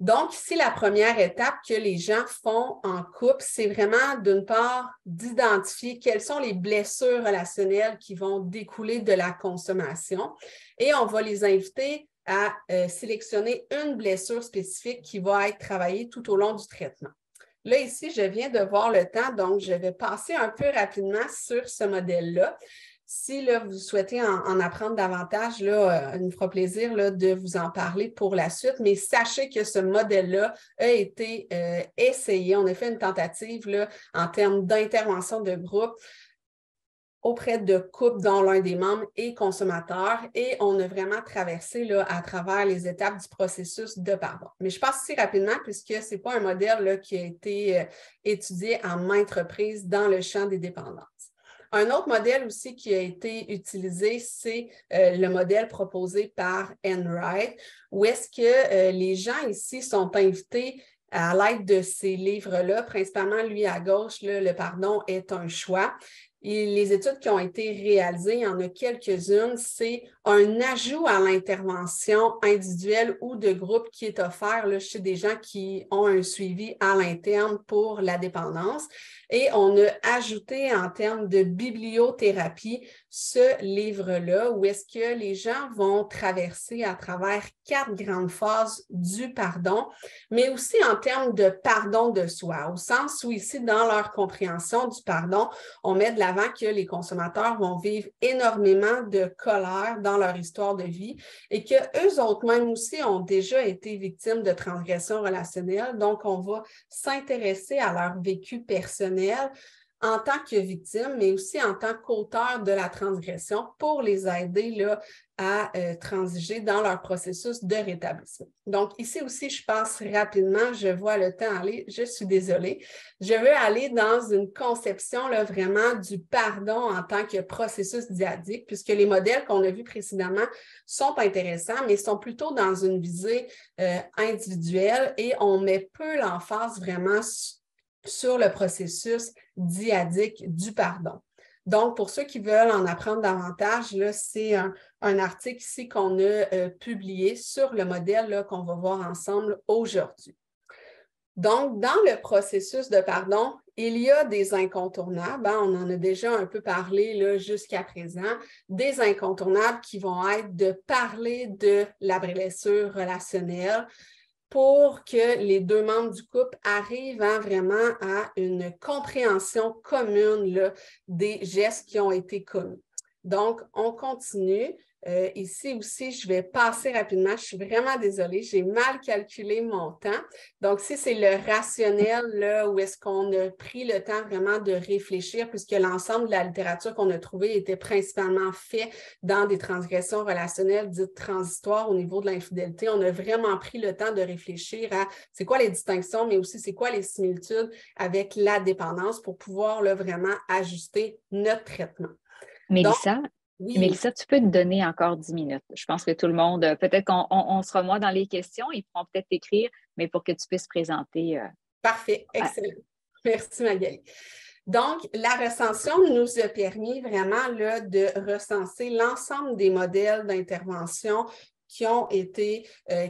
Donc, ici, la première étape que les gens font en couple, c'est vraiment, d'une part, d'identifier quelles sont les blessures relationnelles qui vont découler de la consommation et on va les inviter à sélectionner une blessure spécifique qui va être travaillée tout au long du traitement. Là, ici, je viens de voir le temps, donc je vais passer un peu rapidement sur ce modèle-là. Si là, vous souhaitez en apprendre davantage, là, il nous fera plaisir là, de vous en parler pour la suite, mais sachez que ce modèle-là a été essayé. On a fait une tentative là, en termes d'intervention de groupe auprès de couples dont l'un des membres est consommateur et on a vraiment traversé là, à travers les étapes du processus de pardon. Mais je passe ici rapidement puisque ce n'est pas un modèle là, qui a été étudié à maintes reprises dans le champ des dépendances. Un autre modèle aussi qui a été utilisé, c'est le modèle proposé par Enright, où est-ce que les gens ici sont invités à l'aide de ces livres-là, principalement lui à gauche, là, le pardon est un choix. Et les études qui ont été réalisées, il y en a quelques-unes, c'est un ajout à l'intervention individuelle ou de groupe qui est offert là, chez des gens qui ont un suivi à l'interne pour la dépendance. Et on a ajouté en termes de bibliothérapie ce livre-là où est-ce que les gens vont traverser à travers 4 grandes phases du pardon, mais aussi en termes de pardon de soi, au sens où ici, dans leur compréhension du pardon, on met de l'avant que les consommateurs vont vivre énormément de colère dans leur histoire de vie et qu'eux autres mêmes aussi ont déjà été victimes de transgressions relationnelles. Donc, on va s'intéresser à leur vécu personnel en tant que victime, mais aussi en tant qu'auteur de la transgression pour les aider là, à transiger dans leur processus de rétablissement. Donc, ici aussi, je passe rapidement, je vois le temps aller, je suis désolée. Je veux aller dans une conception là, vraiment du pardon en tant que processus dyadique, puisque les modèles qu'on a vus précédemment sont intéressants, mais sont plutôt dans une visée individuelle et on met peu l'emphase vraiment sur le processus dyadique du pardon. Donc, pour ceux qui veulent en apprendre davantage, là, c'est un article ici qu'on a publié sur le modèle qu'on va voir ensemble aujourd'hui. Donc, dans le processus de pardon, il y a des incontournables, hein, on en a déjà un peu parlé jusqu'à présent, des incontournables qui vont être de parler de la blessure relationnelle, pour que les 2 membres du couple arrivent vraiment à une compréhension commune là, des gestes qui ont été commis. Donc, on continue. Ici aussi, je vais passer rapidement. Je suis vraiment désolée, j'ai mal calculé mon temps. Donc, si c'est le rationnel, là, où est-ce qu'on a pris le temps vraiment de réfléchir, puisque l'ensemble de la littérature qu'on a trouvée était principalement fait dans des transgressions relationnelles dites transitoires au niveau de l'infidélité. On a vraiment pris le temps de réfléchir à c'est quoi les distinctions, mais aussi c'est quoi les similitudes avec la dépendance pour pouvoir là, vraiment ajuster notre traitement. Mélissa, Oui. Mélissa, tu peux te donner encore 10 minutes. Je pense que tout le monde, peut-être qu'on sera moins dans les questions, ils pourront peut-être t'écrire, mais pour que tu puisses présenter. Parfait, excellent. Merci Magali. Donc, la recension nous a permis vraiment là, de recenser l'ensemble des modèles d'intervention qui ont été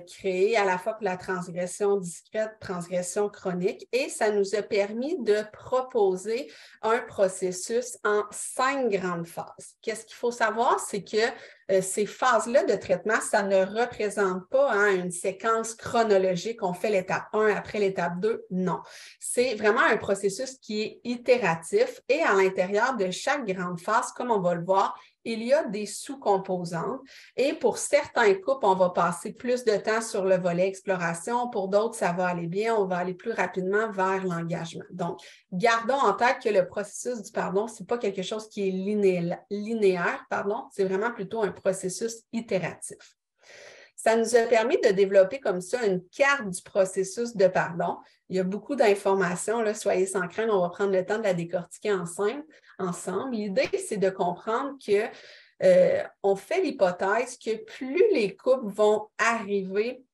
créés à la fois pour la transgression discrète, transgression chronique, et ça nous a permis de proposer un processus en 5 grandes phases. Qu'est-ce qu'il faut savoir, c'est que ces phases-là de traitement, ça ne représente pas une séquence chronologique. On fait l'étape 1 après l'étape 2. Non. C'est vraiment un processus qui est itératif et à l'intérieur de chaque grande phase, comme on va le voir, il y a des sous-composantes et pour certains couples, on va passer plus de temps sur le volet exploration. Pour d'autres, ça va aller bien, on va aller plus rapidement vers l'engagement. Donc, gardons en tête que le processus du pardon, ce n'est pas quelque chose qui est linéaire, c'est vraiment plutôt un processus itératif. Ça nous a permis de développer comme ça une carte du processus de pardon. Il y a beaucoup d'informations, là, soyez sans crainte, on va prendre le temps de la décortiquer ensemble. L'idée, c'est de comprendre que on fait l'hypothèse que plus les couples vont arriver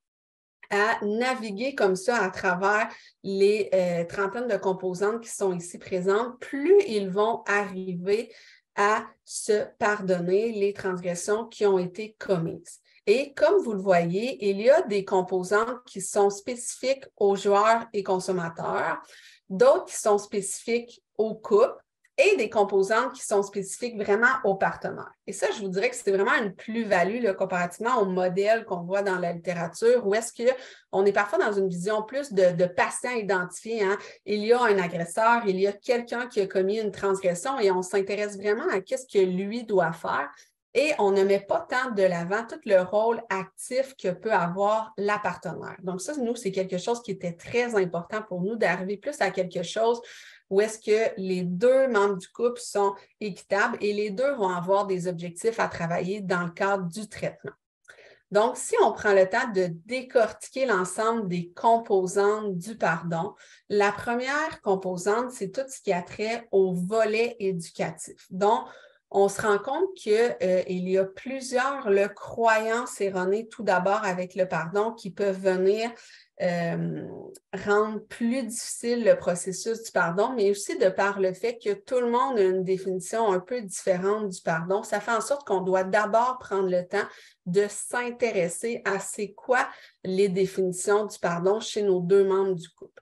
à naviguer comme ça à travers les trentaines de composantes qui sont ici présentes, plus ils vont arriver à se pardonner les transgressions qui ont été commises. Et comme vous le voyez, il y a des composantes qui sont spécifiques aux joueurs et consommateurs, d'autres qui sont spécifiques aux couples et des composantes qui sont spécifiques vraiment aux partenaires. Et ça, je vous dirais que c'est vraiment une plus-value là, comparativement au modèle qu'on voit dans la littérature, où est-ce qu'on est parfois dans une vision plus de patient identifié. Il y a un agresseur, il y a quelqu'un qui a commis une transgression et on s'intéresse vraiment à qu'est-ce que lui doit faire. Et on ne met pas tant de l'avant tout le rôle actif que peut avoir la partenaire. Donc ça, nous, c'est quelque chose qui était très important pour nous d'arriver plus à quelque chose où est-ce que les deux membres du couple sont équitables et les deux vont avoir des objectifs à travailler dans le cadre du traitement. Donc, si on prend le temps de décortiquer l'ensemble des composantes du pardon, la première composante, c'est tout ce qui a trait au volet éducatif. Donc, on se rend compte qu'il y a plusieurs croyances erronées, tout d'abord avec le pardon, qui peuvent venir rendre plus difficile le processus du pardon, mais aussi de par le fait que tout le monde a une définition un peu différente du pardon. Ça fait en sorte qu'on doit d'abord prendre le temps de s'intéresser à c'est quoi les définitions du pardon chez nos deux membres du couple.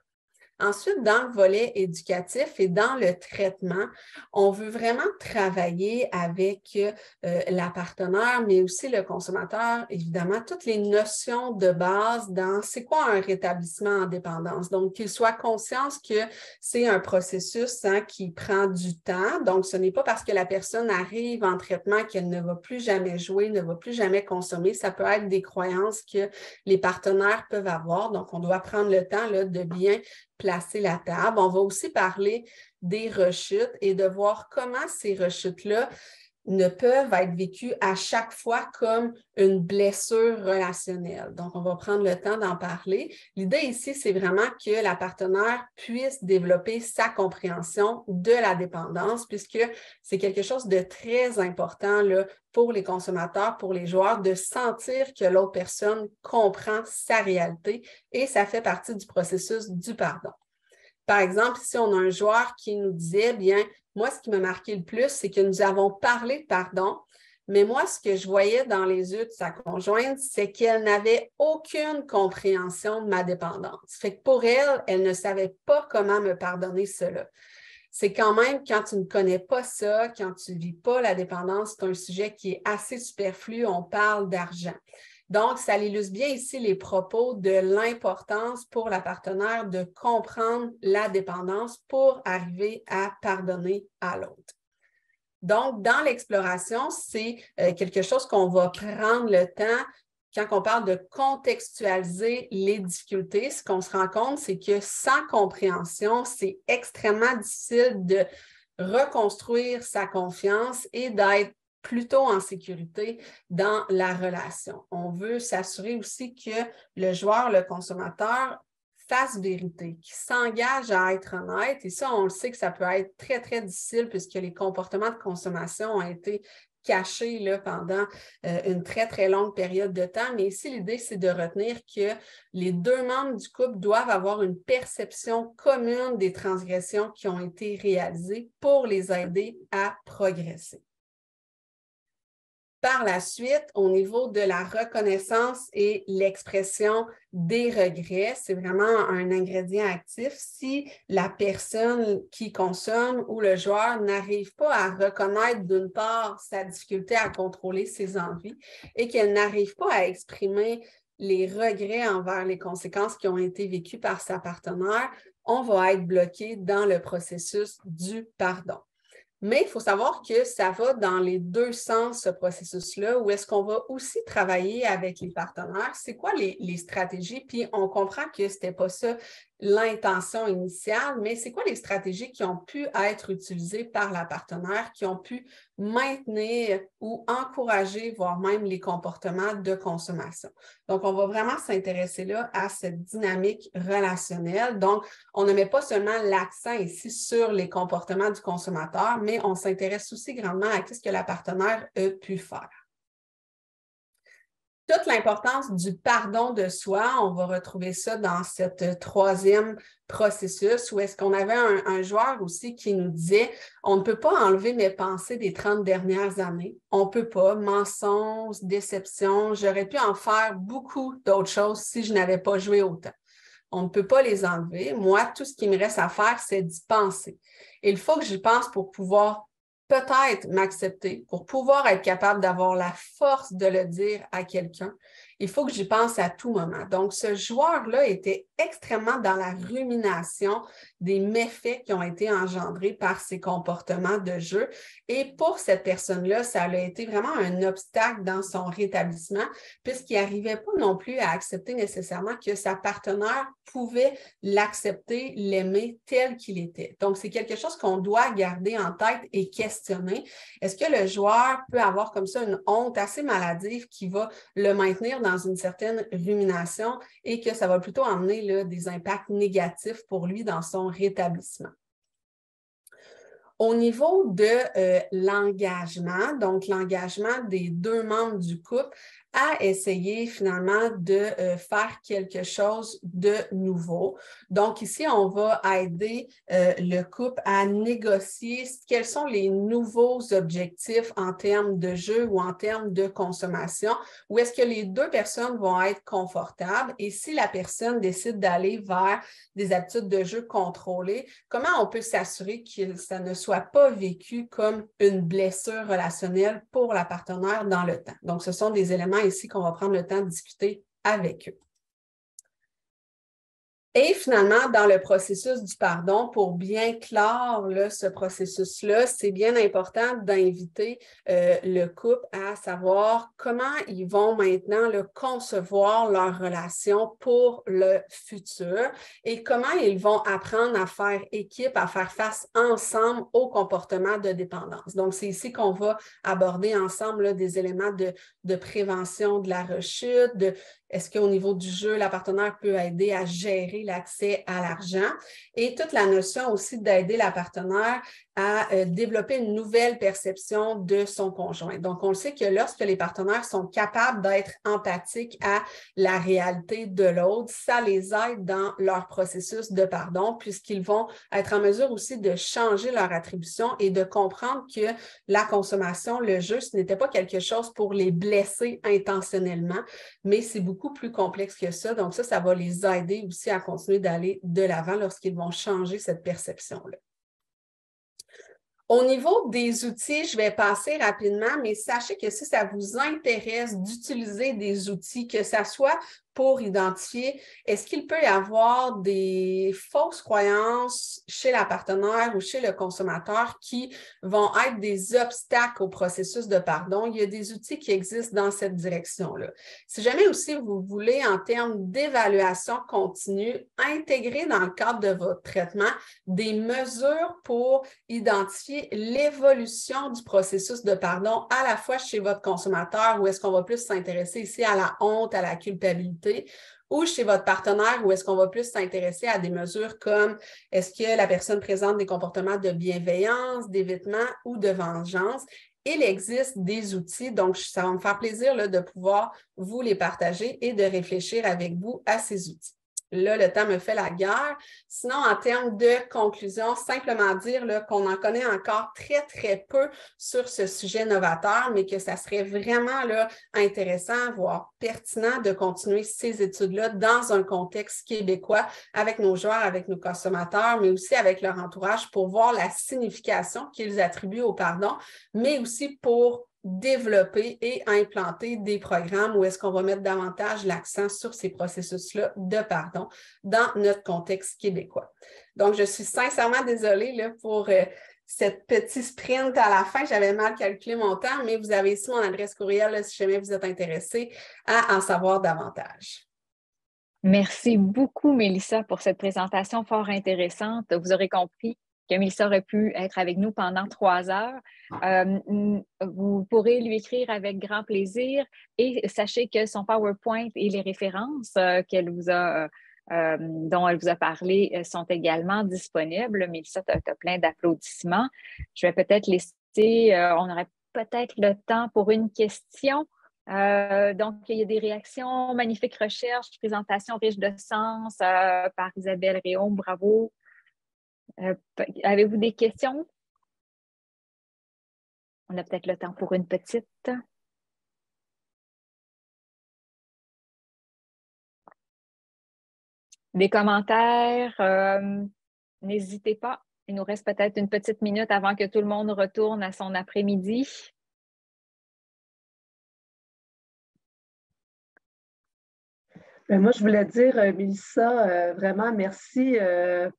Ensuite, dans le volet éducatif et dans le traitement, on veut vraiment travailler avec la partenaire, mais aussi le consommateur, évidemment, toutes les notions de base dans c'est quoi un rétablissement en dépendance. Donc, qu'il soit conscient que c'est un processus qui prend du temps. Donc, ce n'est pas parce que la personne arrive en traitement qu'elle ne va plus jamais jouer, ne va plus jamais consommer. Ça peut être des croyances que les partenaires peuvent avoir. Donc, on doit prendre le temps là, de bien placer la table. On va aussi parler des rechutes et de voir comment ces rechutes-là ne peuvent être vécues à chaque fois comme une blessure relationnelle. Donc, on va prendre le temps d'en parler. L'idée ici, c'est vraiment que la partenaire puisse développer sa compréhension de la dépendance, puisque c'est quelque chose de très important là, pour les consommateurs, pour les joueurs, de sentir que l'autre personne comprend sa réalité et ça fait partie du processus du pardon. Par exemple, si on a un joueur qui nous disait, bien, moi, ce qui m'a marqué le plus, c'est que nous avons parlé de pardon, mais moi, ce que je voyais dans les yeux de sa conjointe, c'est qu'elle n'avait aucune compréhension de ma dépendance. Fait que pour elle, elle ne savait pas comment me pardonner cela. C'est quand même, quand tu ne connais pas ça, quand tu ne vis pas la dépendance, c'est un sujet qui est assez superflu, on parle d'argent. Donc, ça illustre bien ici les propos de l'importance pour la partenaire de comprendre la dépendance pour arriver à pardonner à l'autre. Donc, dans l'exploration, c'est quelque chose qu'on va prendre le temps. Quand on parle de contextualiser les difficultés, ce qu'on se rend compte, c'est que sans compréhension, c'est extrêmement difficile de reconstruire sa confiance et d'être plutôt en sécurité dans la relation. On veut s'assurer aussi que le joueur, le consommateur, fasse vérité, qu'il s'engage à être honnête. Et ça, on le sait que ça peut être très, très difficile puisque les comportements de consommation ont été cachés là, pendant une très, très longue période de temps. Mais ici, l'idée, c'est de retenir que les deux membres du couple doivent avoir une perception commune des transgressions qui ont été réalisées pour les aider à progresser. Par la suite, au niveau de la reconnaissance et l'expression des regrets, c'est vraiment un ingrédient actif. Si la personne qui consomme ou le joueur n'arrive pas à reconnaître d'une part sa difficulté à contrôler ses envies et qu'elle n'arrive pas à exprimer les regrets envers les conséquences qui ont été vécues par sa partenaire, on va être bloqué dans le processus du pardon. Mais il faut savoir que ça va dans les deux sens, ce processus-là, où est-ce qu'on va aussi travailler avec les partenaires. C'est quoi les stratégies? Puis on comprend que ce n'était pas ça l'intention initiale, mais c'est quoi les stratégies qui ont pu être utilisées par la partenaire, qui ont pu maintenir ou encourager, voire même les comportements de consommation. Donc, on va vraiment s'intéresser là à cette dynamique relationnelle. Donc, on ne met pas seulement l'accent ici sur les comportements du consommateur, mais on s'intéresse aussi grandement à ce que la partenaire a pu faire. Toute l'importance du pardon de soi, on va retrouver ça dans cette troisième processus où est-ce qu'on avait un joueur aussi qui nous disait « On ne peut pas enlever mes pensées des 30 dernières années. On ne peut pas. Mensonges, déception. J'aurais pu en faire beaucoup d'autres choses si je n'avais pas joué autant. On ne peut pas les enlever. Moi, tout ce qui me reste à faire, c'est d'y penser. Il faut que j'y pense pour pouvoir peut-être m'accepter, pour pouvoir être capable d'avoir la force de le dire à quelqu'un. Il faut que j'y pense à tout moment. Donc, ce joueur-là était extrêmement dans la rumination des méfaits qui ont été engendrés par ses comportements de jeu. Et pour cette personne-là, ça a été vraiment un obstacle dans son rétablissement, puisqu'il n'arrivait pas non plus à accepter nécessairement que sa partenaire pouvait l'accepter, l'aimer tel qu'il était. Donc, c'est quelque chose qu'on doit garder en tête et questionner. Est-ce que le joueur peut avoir comme ça une honte assez maladive qui va le maintenir dans une certaine rumination et que ça va plutôt emmener là, des impacts négatifs pour lui dans son rétablissement? Au niveau de l'engagement, donc l'engagement des deux membres du couple à essayer finalement de faire quelque chose de nouveau. Donc ici, on va aider le couple à négocier quels sont les nouveaux objectifs en termes de jeu ou en termes de consommation, où est-ce que les deux personnes vont être confortables et si la personne décide d'aller vers des habitudes de jeu contrôlées, comment on peut s'assurer que ça ne soit pas vécu comme une blessure relationnelle pour la partenaire dans le temps. Donc, ce sont des éléments ici qu'on va prendre le temps de discuter avec eux. Et finalement, dans le processus du pardon, pour bien clore là, ce processus-là, c'est bien important d'inviter le couple à savoir comment ils vont maintenant concevoir leur relation pour le futur et comment ils vont apprendre à faire équipe, à faire face ensemble au comportement de dépendance. Donc, c'est ici qu'on va aborder ensemble là, des éléments de prévention de la rechute, est-ce qu'au niveau du jeu, la partenaire peut aider à gérer l'accès à l'argent? Et toute la notion aussi d'aider la partenaire à développer une nouvelle perception de son conjoint. Donc, on le sait que lorsque les partenaires sont capables d'être empathiques à la réalité de l'autre, ça les aide dans leur processus de pardon, puisqu'ils vont être en mesure aussi de changer leur attribution et de comprendre que la consommation, le jeu, ce n'était pas quelque chose pour les blesser intentionnellement, mais c'est beaucoup plus complexe que ça. Donc, ça va les aider aussi à continuer d'aller de l'avant lorsqu'ils vont changer cette perception-là. Au niveau des outils, je vais passer rapidement, mais sachez que si ça vous intéresse d'utiliser des outils, que ça soit pour identifier est-ce qu'il peut y avoir des fausses croyances chez la partenaire ou chez le consommateur qui vont être des obstacles au processus de pardon. Il y a des outils qui existent dans cette direction-là. Si jamais aussi vous voulez, en termes d'évaluation continue, intégrer dans le cadre de votre traitement des mesures pour identifier l'évolution du processus de pardon à la fois chez votre consommateur où est-ce qu'on va plus s'intéresser ici à la honte, à la culpabilité, ou chez votre partenaire où est-ce qu'on va plus s'intéresser à des mesures comme est-ce que la personne présente des comportements de bienveillance, d'évitement ou de vengeance. Il existe des outils, donc ça va me faire plaisir là, de pouvoir vous les partager et de réfléchir avec vous à ces outils. là, le temps me fait la guerre. Sinon, en termes de conclusion, simplement dire là, qu'on en connaît encore très, très peu sur ce sujet novateur, mais que ça serait vraiment là, intéressant, voire pertinent de continuer ces études-là dans un contexte québécois avec nos joueurs, avec nos consommateurs, mais aussi avec leur entourage pour voir la signification qu'ils attribuent au pardon, mais aussi pour développer et implanter des programmes où est-ce qu'on va mettre davantage l'accent sur ces processus-là de pardon dans notre contexte québécois. Donc, je suis sincèrement désolée là, pour cette petite sprint à la fin. J'avais mal calculé mon temps, mais vous avez ici mon adresse courriel là, si jamais vous êtes intéressé à en savoir davantage. Merci beaucoup, Mélissa, pour cette présentation fort intéressante. Vous aurez compris que Mélissa aurait pu être avec nous pendant 3 heures. Vous pourrez lui écrire avec grand plaisir et sachez que son PowerPoint et les références qu'elle vous a, dont elle vous a parlé sont également disponibles. Mélissa, tu as plein d'applaudissements. Je vais peut-être laisser, on aurait peut-être le temps pour une question. Donc, il y a des réactions, magnifique recherche, présentation riche de sens par Isabelle Réaume, bravo. Avez-vous des questions? On a peut-être le temps pour une petite. Des commentaires, n'hésitez pas. Il nous reste peut-être une petite minute avant que tout le monde retourne à son après-midi. Moi, je voulais dire, Mélissa, vraiment merci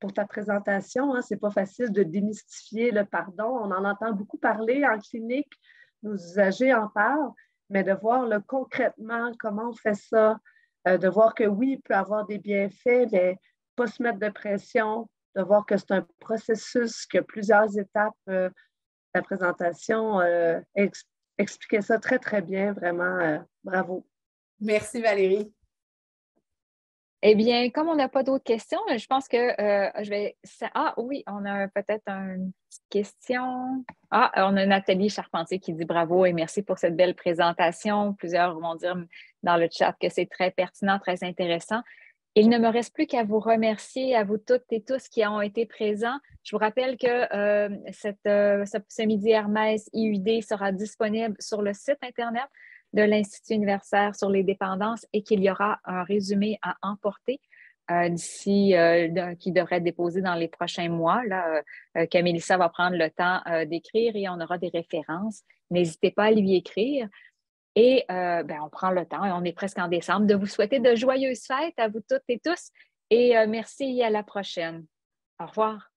pour ta présentation. Hein. Ce n'est pas facile de démystifier le pardon. On en entend beaucoup parler en clinique, nos usagers en parlent, mais de voir concrètement comment on fait ça, de voir que oui, il peut avoir des bienfaits, mais pas se mettre de pression, de voir que c'est un processus, que plusieurs étapes. La présentation expliquait ça très, très bien, vraiment. Bravo. Merci Valérie. Eh bien, comme on n'a pas d'autres questions, je pense que je vais... Ah oui, on a peut-être une petite question. Ah, on a Nathalie Charpentier qui dit bravo et merci pour cette belle présentation. Plusieurs vont dire dans le chat que c'est très pertinent, très intéressant. Il ne me reste plus qu'à vous remercier, à vous toutes et tous qui ont été présents. Je vous rappelle que ce midi Hermès IUD sera disponible sur le site Internet de l'Institut universitaire sur les dépendances et qu'il y aura un résumé à emporter qui devrait être déposé dans les prochains mois, là, que Mélissa va prendre le temps d'écrire et on aura des références. N'hésitez pas à lui écrire. Et on prend le temps, et on est presque en décembre, de vous souhaiter de joyeuses fêtes à vous toutes et tous. Et merci et à la prochaine. Au revoir.